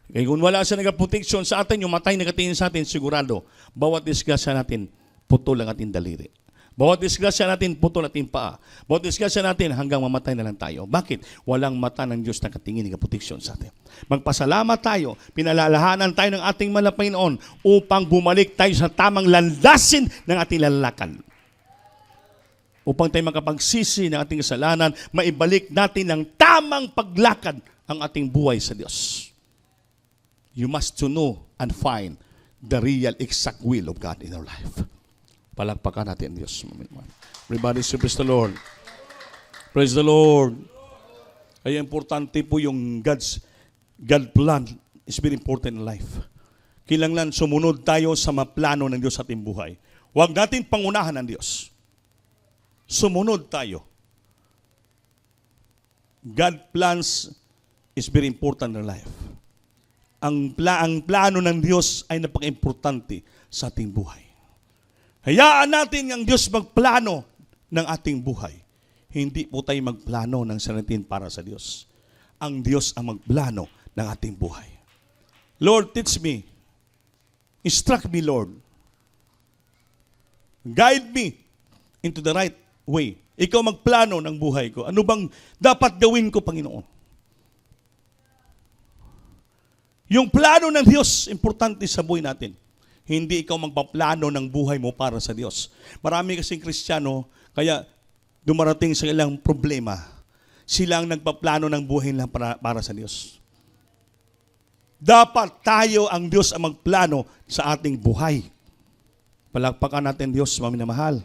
Kaya kung wala siya nag-protection sa atin, yung matay nakatingin sa atin, sigurado, bawat disgrasya natin, putol ang ating daliri. Bawat disgrasya natin, putol ating paa. Bawat disgrasya natin, hanggang mamatay na lang tayo. Bakit? Walang mata ng Diyos na katingin ng protection sa atin. Magpasalamat tayo, pinalalahanan tayo ng ating mahal na Panginoon upang bumalik tayo sa tamang landasin ng ating lalakad. Upang tayo makapagsisi ng ating kasalanan, maibalik natin ng tamang paglakad ang ating buhay sa Diyos. You must to know and find the real exact will of God in our life. Palakpakan natin Diyos. Everybody say, praise the Lord. Praise the Lord. Ay importante po yung God plan is very important in life. Kailangan sumunod tayo sa mga plano ng Diyos sa ating buhay. Huwag natin pangunahan ng Diyos. Sumunod tayo. God plans is very important in life. Ang plano ng Diyos ay napaka-importante sa ating buhay. Hayaan natin ang Diyos magplano ng ating buhay. Hindi po tayo magplano ng sanatin para sa Diyos. Ang Diyos ang magplano ng ating buhay. Lord, teach me. Instruct me, Lord. Guide me into the right way. Ikaw magplano ng buhay ko. Ano bang dapat gawin ko, Panginoon? Yung plano ng Diyos, importante sa buhay natin. Hindi ikaw magpaplano ng buhay mo para sa Diyos. Marami kasing Kristiyano, kaya dumarating sa ilang problema. Sila ang nagpaplano ng buhay nila para sa Diyos. Dapat tayo ang Diyos ang magplano sa ating buhay. Palakpakan natin Diyos, maminamahal.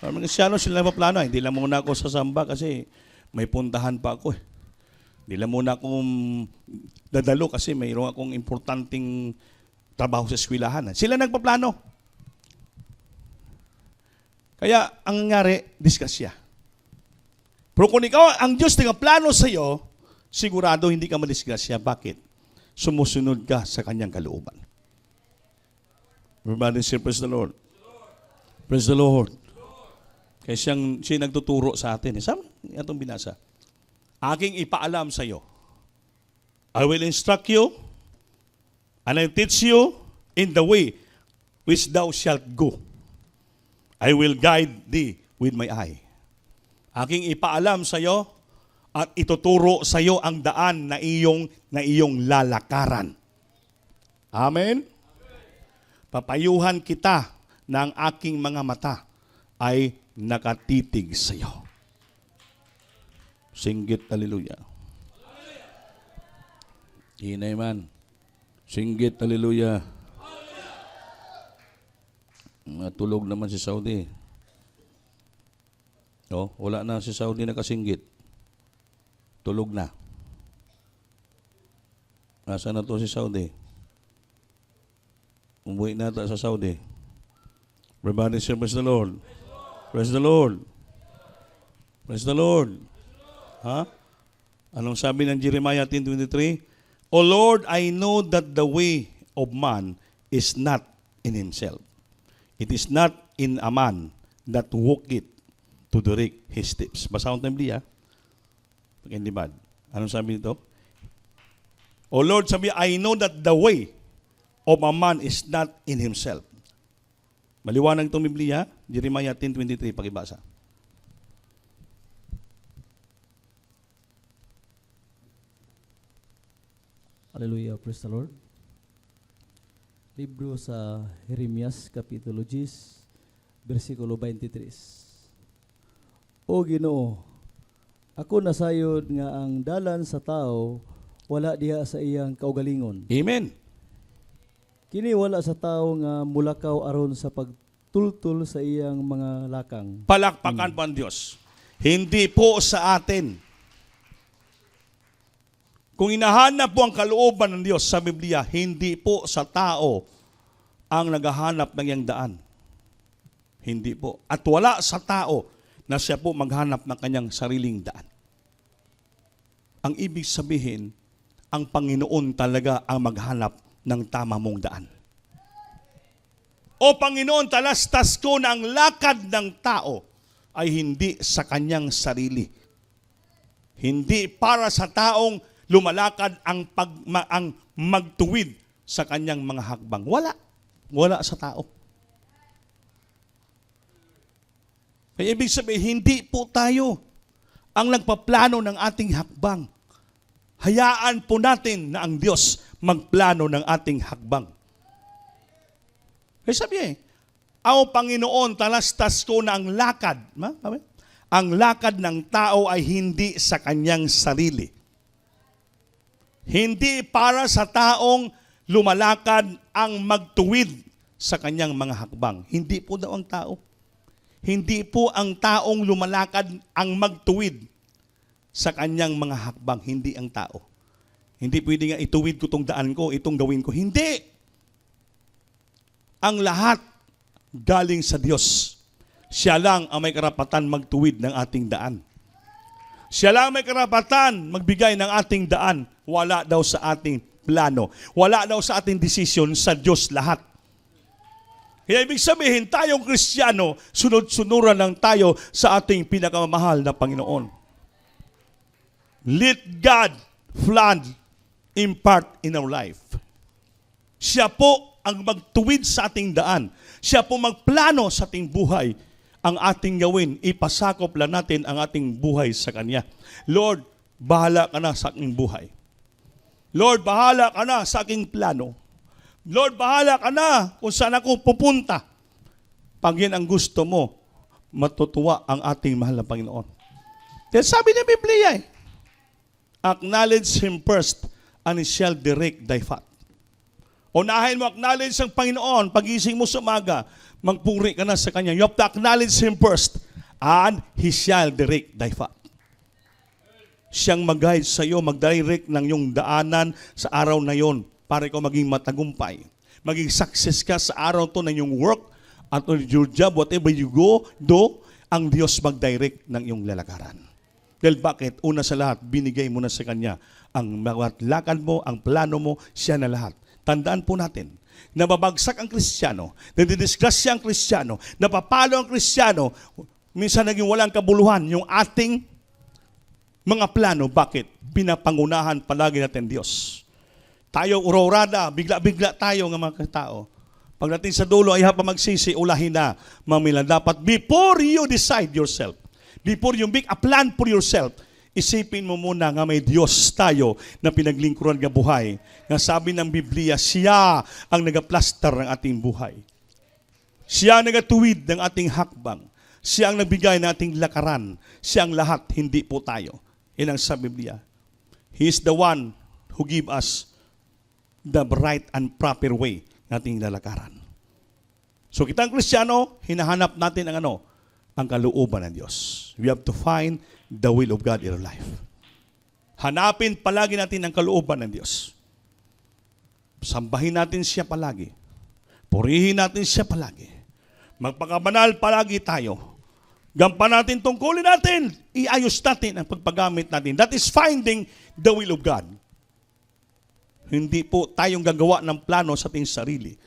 Mga Kristiyano, sila nagpaplano. Hindi lang muna ako sasamba kasi may puntahan pa ako. Hindi lang muna akong dadalo kasi mayroon akong importanteng trabaho sa eskwelahan. Sila nagpaplano. Kaya, ang nangyari, diskasya. Pero kung ikaw, ang Diyos nagplano sa iyo, sigurado hindi ka madisgrasya. Bakit? Sumusunod ka sa kanyang kalooban. Everybody say, praise the Lord. Praise the Lord. Kaya siya nagtuturo sa atin. Saan itong binasa? Aking ipaalam sa iyo. I will instruct you and I teach you in the way which thou shalt go. I will guide thee with my eye. Aking ipaalam sa iyo at ituturo sa iyo ang daan na iyong lalakaran. Amen? Papayuhan kita na ang aking mga mata ay nakatitig sa iyo. Singgit, hallelujah. Amen. Singgit, hallelujah. Tulog naman si Saudi. Oh, wala na si Saudi nakasinggit. Tulog na. Nasaan na to si Saudi? Umuwi na sa Saudi. Everybody say, praise the Lord. Praise the Lord. Praise the Lord. Ha? Anong sabi ng Jeremiah 10:23? O Lord, I know that the way of man is not in himself. It is not in a man that walketh to direct his steps. Basa ko ng Biblia. Hindi bad. Anong sabi nito? O Lord, sabi, I know that the way of a man is not in himself. Maliwanag itong Biblia, Jeremiah 10:23, pakibasa. Hallelujah, praise the Lord. Libro sa Jeremias, Kapitulo 10, versikulo 23. O Ginoo, ako nasayod nga ang dalan sa tao, wala diha sa iyang kaugalingon. Amen. Kini wala sa tao nga mulakaw aron sa pagtultul sa iyang mga lakang. Palakpakan po ang Diyos. Hindi po sa atin. Kung hinahanap po ang kalooban ng Diyos sa Biblia, hindi po sa tao ang naghahanap ng iyang daan. Hindi po. At wala sa tao na siya po maghanap ng kanyang sariling daan. Ang ibig sabihin, ang Panginoon talaga ang maghanap ng tama mong daan. O Panginoon, talastas ko na ang lakad ng tao ay hindi sa kanyang sarili. Hindi para sa taong lumalakad ang magtuwid sa kanyang mga hakbang? Wala. Wala sa tao. Kaya ibig sabihin, hindi po tayo ang nagpaplano ng ating hakbang. Hayaan po natin na ang Diyos magplano ng ating hakbang. Kaya sabi "Ako, Panginoon, talastas ko na ang lakad." Ang lakad ng tao ay hindi sa kanyang sarili. Hindi para sa taong lumalakad ang magtuwid sa kanyang mga hakbang. Hindi po daw ang tao. Hindi po ang taong lumalakad ang magtuwid sa kanyang mga hakbang. Hindi ang tao. Hindi pwede nga ituwid ko itong daan ko, itong gawin ko. Hindi. Ang lahat galing sa Diyos. Siya lang ang may karapatan magtuwid ng ating daan. Siya lang may karapatan magbigay ng ating daan. Wala daw sa ating plano. Wala daw sa ating desisyon, sa Diyos lahat. Kaya ibig sabihin, tayong Kristiyano, sunod-sunuran lang tayo sa ating pinakamamahal na Panginoon. Let God flood impart in our life. Siya po ang magtuwid sa ating daan. Siya po magplano sa ating buhay. Ang ating gawin, ipasakop lang natin ang ating buhay sa Kanya. Lord, bahala ka na sa aking buhay. Lord, bahala ka na sa aking plano. Lord, bahala ka na kung saan ako pupunta. Pag yan ang gusto mo, matutuwa ang ating mahal na Panginoon. Kaya sabi ng Biblia acknowledge Him first and He shall direct thy path. Unahin mo, acknowledge ang Panginoon. Pagising mo sa umaga, magpuri ka na sa Kanya. You have to acknowledge Him first and He shall direct thy path. Siyang mag-guide sa iyo, mag-direct ng iyong daanan sa araw na yon para ikaw maging matagumpay. Maging success ka sa araw to ng iyong work at on your job, whatever you go, do, ang Diyos mag-direct ng iyong lalakaran. Dahil bakit? Una sa lahat, binigay mo na sa Kanya ang lakad mo, ang plano mo, siya na lahat. Tandaan po natin, nababagsak ang Kristiyano, nadidisgrasya ang Kristiyano, napapalo ang Kristiyano, minsan naging walang kabuluhan yung ating mga plano. Bakit? Pinapangunahan palagi natin Diyos. Tayo urorada, bigla-bigla tayo ng mga tao. Pagdating sa dulo ay pa magsisi, ulahin na, mamila. Dapat before you decide yourself, before you make a plan for yourself, isipin mo muna nga may Diyos tayo na pinaglingkuran ng buhay. Nga sabi ng Biblia, siya ang nagaplastar ng ating buhay. Siya ang nagatuwid ng ating hakbang. Siya ang nagbigay ng ating lakaran. Siya ang lahat, hindi po tayo. Yan ang sa Biblia. He is the one who give us the right and proper way ng ating lalakaran. So kitang Kristiyano, hinahanap natin ang ang kalooban ng Diyos. We have to find the will of God in our life. Hanapin palagi natin ang kalooban ng Diyos. Sambahin natin siya palagi. Purihin natin siya palagi. Magpakabanal palagi tayo. Gampan natin tungkulin natin. Iayos natin ang pagpagamit natin. That is finding the will of God. Hindi po tayong gagawa ng plano sa ating sarili.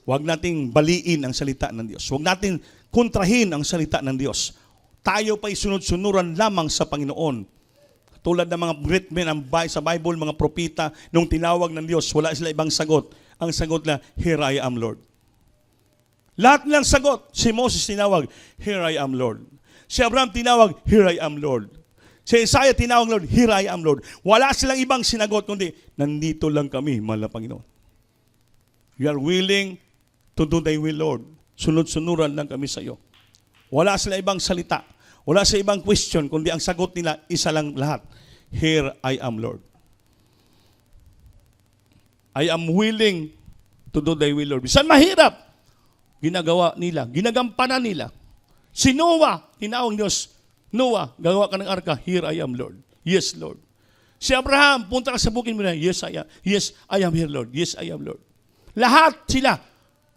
Huwag nating baliin ang salita ng Diyos. Huwag natin kontrahin ang salita ng Diyos. Tayo pa'y sunod-sunuran lamang sa Panginoon. Tulad ng mga great men sa Bible, mga propita, nung tinawag ng Diyos, wala sila ibang sagot. Ang sagot na, "Here I am, Lord." Lahat nilang sagot. Si Moses tinawag, "Here I am, Lord." Si Abraham tinawag, "Here I am, Lord." Si Isaiah tinawag, "Lord, here I am, Lord." Wala silang ibang sinagot, kundi, "Nandito lang kami, mahal na Panginoon. We are willing to do thy will, Lord." Sunod-sunuran lang kami sa iyo. Wala sila ibang salita. Wala sa ibang question, kundi ang sagot nila, isa lang lahat. "Here I am, Lord. I am willing to do thy will, Lord." Bisan mahirap, ginagawa nila, ginagampanan nila. Si Noah, tinawag Diyos, "Noah, gagawa ka ng arka." "Here I am, Lord." "Yes, Lord." Si Abraham, punta ka sa bukid mo na, "Yes, I am. Yes, I am here, Lord. Yes, I am, Lord." Lahat sila,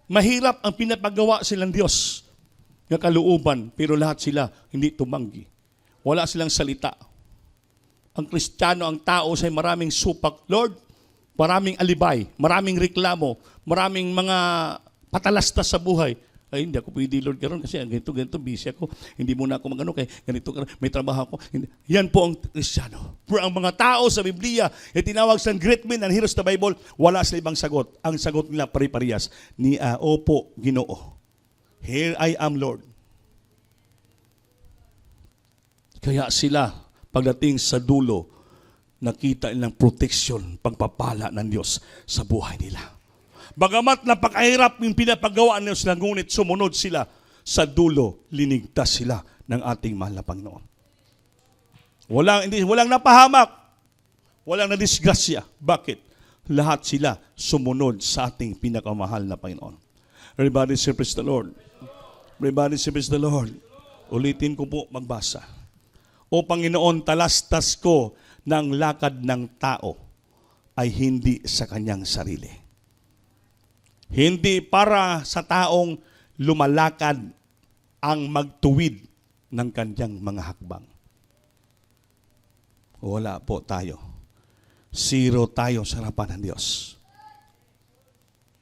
mahirap ang pinapagawa silang Diyos ng kalooban, pero lahat sila hindi tumanggi. Wala silang salita. Ang Kristiyano, ang tao ay maraming supak, Lord, maraming alibay, maraming reklamo, maraming mga patalastas sa buhay. Ay, hindi ako pwede, Lord, karon kasi ganito, busy ako. Hindi muna ako magano kay ganito, may trabaho ako. Hindi. Yan po ang Kristiyano. Pero ang mga tao sa Biblia, tinawag sa great men and heroes sa Bible, wala sila ibang sagot. Ang sagot nila pare-parehas ni Opo, Ginoo. Here I am, Lord. Kaya sila, pagdating sa dulo, nakita nilang proteksyon, pagpapala ng Diyos sa buhay nila. Bagamat napakahirap yung pinapagawa ng Diyos, ngunit sumunod sila sa dulo, linigtas sila ng ating mahal na Panginoon. Walang napahamak, walang nadisgrasya. Bakit? Lahat sila sumunod sa ating pinakamahal na Panginoon. Everybody say praise the Lord. Everybody say praise the Lord. Ulitin ko po magbasa. O Panginoon, talastas ko ng lakad ng tao ay hindi sa kanyang sarili. Hindi para sa taong lumalakad ang magtuwid ng kanyang mga hakbang. Wala po tayo. Zero tayo sa harapan ng Diyos.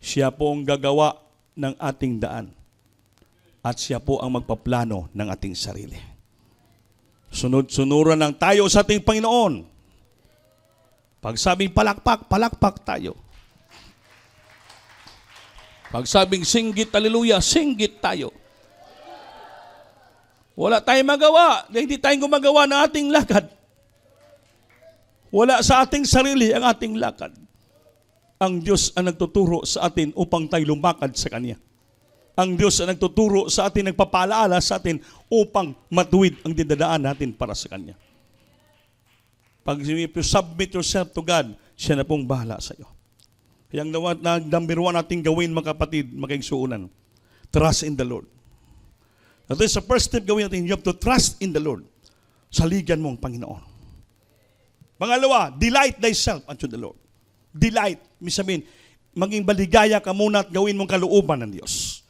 Siya po ang gagawa ng ating daan. At siya po ang magpaplano ng ating sarili. Sunod-sunuran lang tayo sa ating Panginoon. Pag sabing palakpak, palakpak tayo. Pag sabing singgit, haleluya, singgit tayo. Wala tayong magawa. Hindi tayong gumagawa ng ating lakad. Wala sa ating sarili ang ating lakad. Ang Diyos ang nagtuturo sa atin upang tayo lumakad sa Kanya. Ang Diyos ang nagtuturo sa atin, nagpapaalaala sa atin upang matuwid ang dinadaan natin para sa Kanya. Pag you submit yourself to God, siya na pong bahala sa iyo. Kaya ang number one nating gawin, mga kapatid, magkaigsuunan, trust in the Lord. That is the first step gawin natin. You have to trust in the Lord. Saligan mo ang Panginoon. Pangalawa, delight thyself unto the Lord. Delight. Sabihin, maging baligaya ka muna at gawin mong kalooban ng Diyos.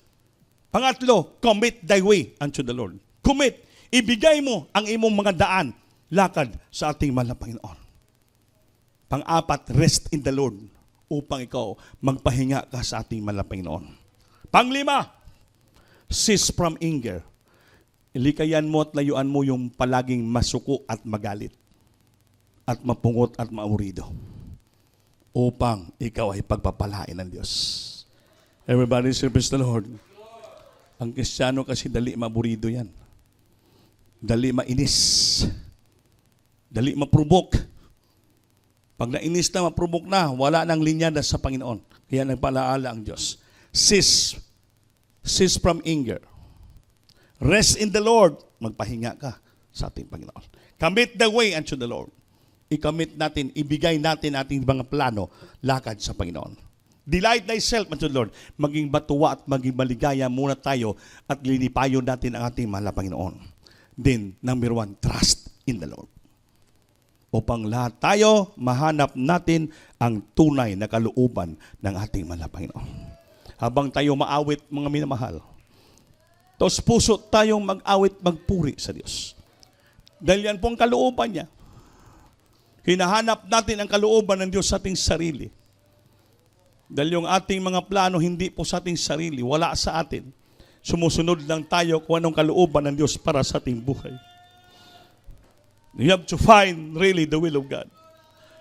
Pangatlo, commit thy way unto the Lord. Commit. Ibigay mo ang imong mga daan, lakad sa ating mahal na Panginoon. Pang-apat, rest in the Lord upang ikaw magpahinga ka sa ating mahal na Panginoon. Panglima, cease from anger. Ilikayan mo at layuan mo yung palaging masuko at magalit at mapungot at maurido upang ikaw ay pagpapalain ng Diyos. Everybody praise the Lord. Ang Kristiyano kasi dali maburido yan. Dali mainis. Dali maprobok. Pag nainis na, maprobok na, wala nang linyada sa Panginoon. Kaya nagpalaala ang Diyos. Cease from anger. Rest in the Lord. Magpahinga ka sa ating Panginoon. Commit the way unto the Lord. I-commit natin, ibigay natin ating mga plano, lakad sa Panginoon. Delight thyself unto the Lord. Maging batuwa at maging maligaya muna tayo at linipayon natin ang ating mahal na Panginoon. Then, number one, trust in the Lord. Upang lahat tayo mahanap natin ang tunay na kalooban ng ating mahal na Panginoon. Habang tayo maawit, mga minamahal, tos puso tayong mag-awit, magpuri sa Diyos. Dahil yan pong kalooban niya. Hinahanap natin ang kalooban ng Diyos sa ating sarili. Dahil yung ating mga plano hindi po sa ating sarili, wala sa atin. Sumusunod lang tayo kung anong kalooban ng Diyos para sa ating buhay. You have to find really the will of God.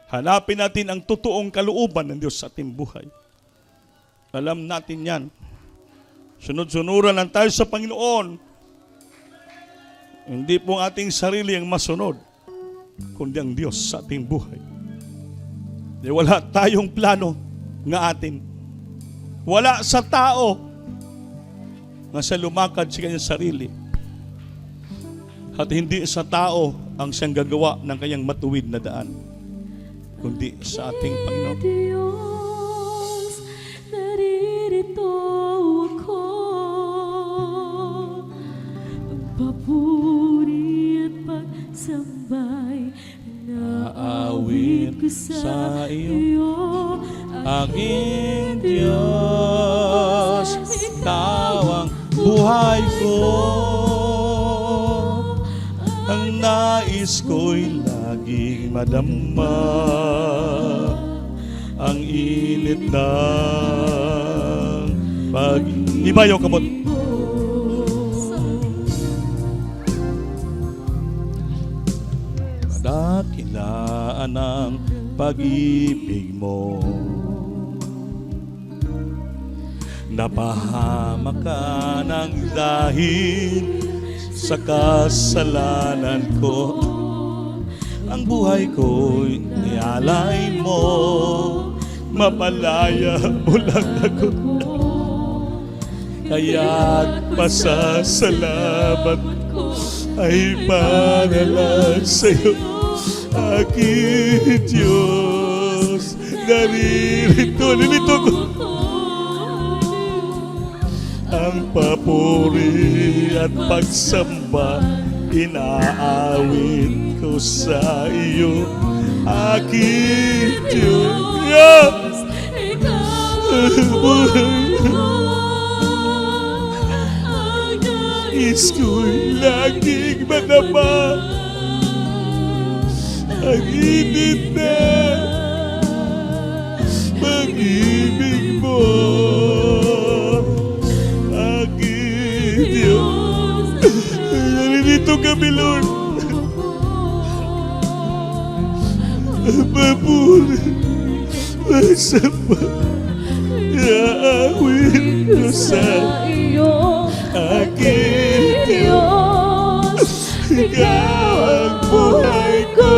Hanapin natin ang totoong kalooban ng Diyos sa ating buhay. Alam natin yan. Sunod-sunuran lang tayo sa Panginoon. Hindi po ang ating sarili ang masunod, kundi ang Diyos sa ating buhay. Di wala tayong plano nga atin. Wala sa tao nga sa lumakad sa kanyang sarili. At hindi sa tao ang siyang gagawa ng kanyang matuwid na daan, kundi sa ating Panginoon. Diyos, naririto ako, papuri at pagsambay, naawit ko sa iyo, Aking Diyos, Ikaw ang buhay ko. Ang nais ko'y laging madama ang init ng pag-iba yung kamot. Dalaan ng pag-ibig mo. Napahamak ka ng dahil sa kasalanan ko. Ang buhay ko'y nialay mo, mapalaya mo lang ako. Kaya't pasasalamat ay para lang sa'yo, aking Diyos. Naririto ko ang papuri at pagsamba, inaawit ko sa iyo, aking Diyos. Nais ko'y laging madama ang init na pag-ibig mo, aking Diyos. Naririto kami, Lord. Papuri, masama, naawit ko sa iyo, aking Diyos. Ikaw ang buhay ko.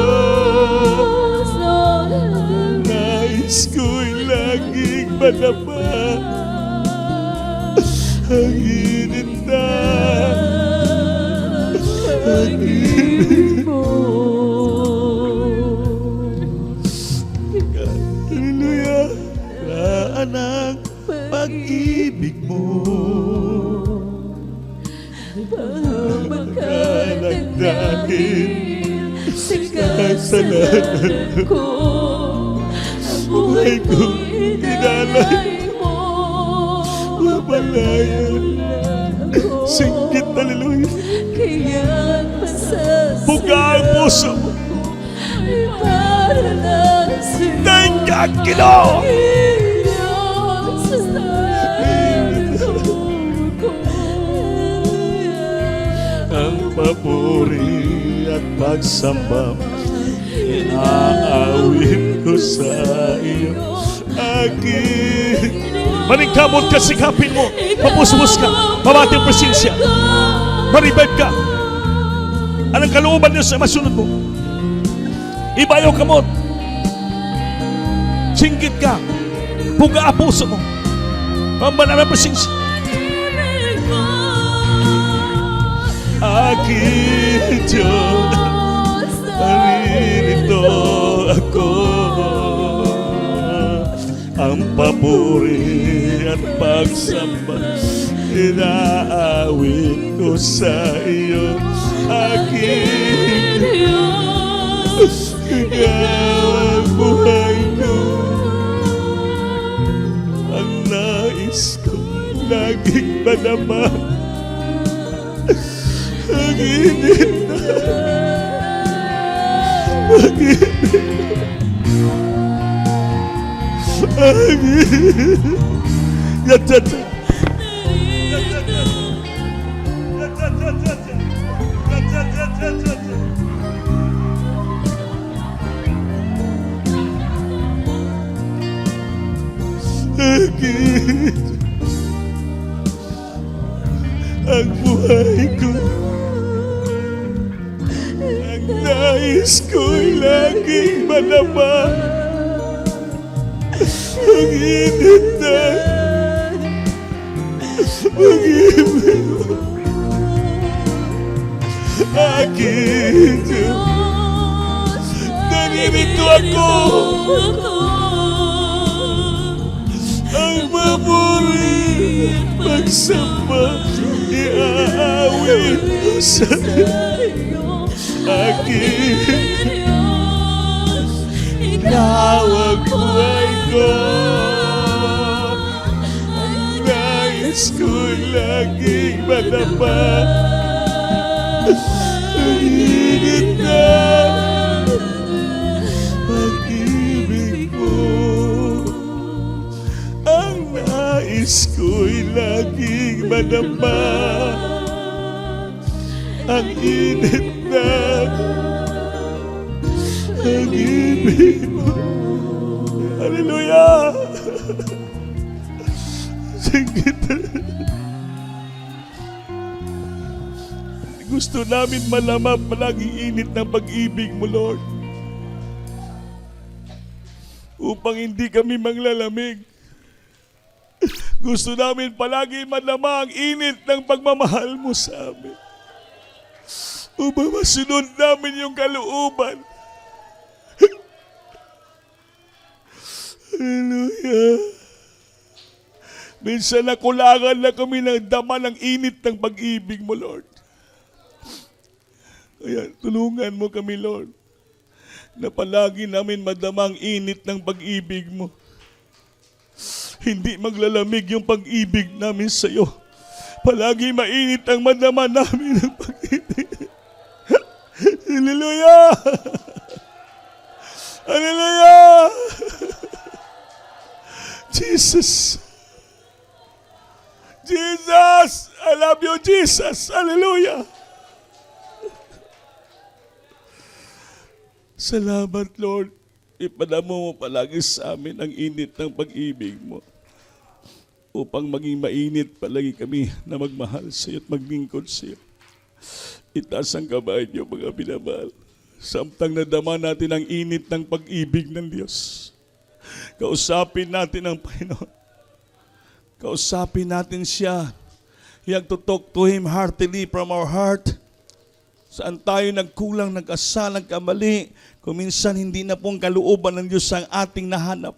So Nais ko'y laging madama ang init na pag-ibig mo. Hallelujah. Laan ang pag-ibig mo. Magkalang dahil sa kasalanan ko, ang buhay ko'y inalay mo, mapalayan ako. Singgit, hallelujah. Kaya't masasalamat Buga ang puso mo. ay para lang sa'yo. Thank God, Ginoo. Diyos, sa Ang papuri at pagsamba, inaawit ko sa iyo, aking. Maningkamot ka, sikapin mo, mapusbus ka, pamati ang presensya, marivive ka. Anong kalooban niyo sa masunod mo? Ibayaw kamot, singgit ka, buga ang puso mo, pambanang ang presensya. Aking Diyos, naririto ako. Ang papuri at pagsamba, inaawit ko sa iyo, aking Diyos. Ikaw ang buhay ko, ang nais ko laging madama ang init na pag-ibig. Ang init. Ang buhay ko, ang nais ko'y laging madama ang init na pag-ibig mo, aking Diyos. Naririto ako, ang papuri at pagsamba, iaawit ko sa iyo, aking ikaw ang buhay ko. Ang nais ko'y laging madama ang init na pag-ibig mo. Ang nais ko'y laging madama ang init na pag-ibig pag-ibig mo. Hallelujah! Singgit. Gusto namin malamap palaging init ng pag-ibig mo, Lord. Upang hindi kami manglalamig. Gusto namin palagi malama ang init ng pagmamahal mo sa amin. Upang masunod namin yung kalooban. Hallelujah. Minsan nakulangan na kami ng dama ng init ng pag-ibig mo, Lord. Kaya tulungan mo kami, Lord, na palagi namin madama ang init ng pag-ibig mo. Hindi maglalamig yung pag-ibig namin sa iyo. Palagi mainit ang madama namin ng pag-ibig. Hallelujah! Hallelujah! Jesus! Jesus! I love you, Jesus! Hallelujah! Salamat, Lord. Ipadamo mo palagi sa amin ang init ng pag-ibig mo upang maging mainit palagi kami na magmahal sa iyo at maglingkod sa iyo. Itaas ang kamay niyo, mga binamahal. Samtang nadama natin ang init ng pag-ibig ng Diyos, kausapin natin ang Panginoon. Kausapin natin siya. You have to talk to Him heartily from our heart. Saan tayo nagkulang, nagkasala, nagkamali. Kung minsan hindi na pong kalooban ng Diyos ang ating nahanap.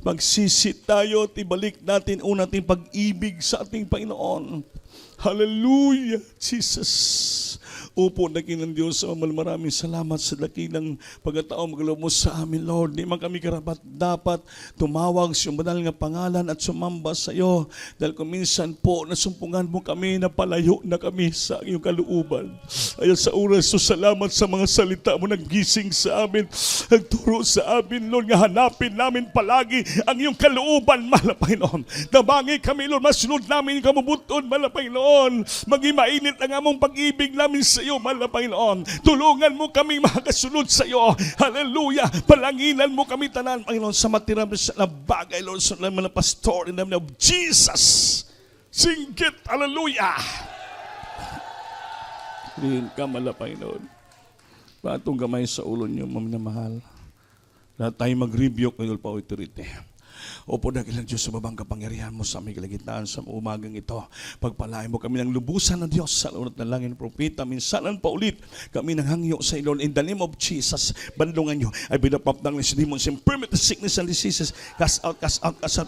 Magsisit tayo at ibalik natin una ating pag-ibig sa ating Panginoon. Hallelujah, Jesus. Opo, dakilang Diyos, maraming salamat sa dakilang pagkataong magloob mo sa amin, Lord. Di man kami karapat dapat tumawag sa iyong banal nga pangalan at sumamba sa iyo. Dahil kung minsan po, nasumpungan mo kami na palayo na kami sa iyong kalooban. Ayun sa oras, so salamat sa mga salita mo naggising sa amin, nagturo sa amin, Lord, nga hanapin namin palagi ang iyong kalooban, mahal na Panginoon. Nabangi kami, Lord, masunod namin yung kamubuton, mahal na Panginoon. Maging mainit ang among pag-ibig namin sa iyo, mahal na Panginoon. Tulungan mo kami makasunod sa iyo. Hallelujah. Palanginan mo kami tanan, Panginoon, sa matirang na bagay, Lord, sa mga pastor in the name of Jesus. Singgit. Hallelujah. Rin ka, mahal na Panginoon. Patong gamay sa ulo niyo, maminamahal. Lahat tayo mag-rebuke ng pa authority. Opo, dakilang Diyos, sa babang kapangyarihan mo sa aming kalagitnaan sa umagang ito. Pagpalain mo kami ng lubusan ng Diyos sa lunat ng langit ng propeta. Minsanan pa ulit kami ng hangyo sa Lord. In the name of Jesus, bandungan nyo. I bind up darkness, demons, infirmity, sickness, and diseases. Cast out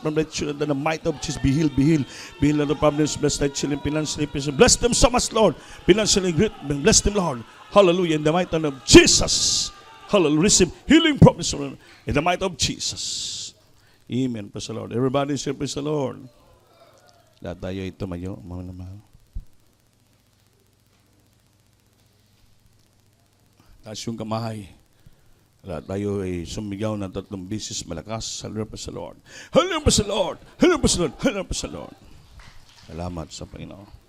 from the children. In the might of Jesus, be healed, be healed. Be healed of the problems. Bless thy children, financially, bless them so much, Lord. Financially great, bless them, Lord. Hallelujah. In the might of Jesus. Hallelujah. Receive healing promise in the might of Jesus. Amen. Praise the Lord. Everybody say praise the Lord. Lahat tayo tumayo, mga mahal. Taas yung kamay. Lahat tayo ay sumigaw ng 3 beses malakas. Hallelujah, praise the Lord. Hallelujah, praise the Lord. Hallelujah, praise the Lord. Hallelujah, praise the Lord. Salamat sa Panginoon.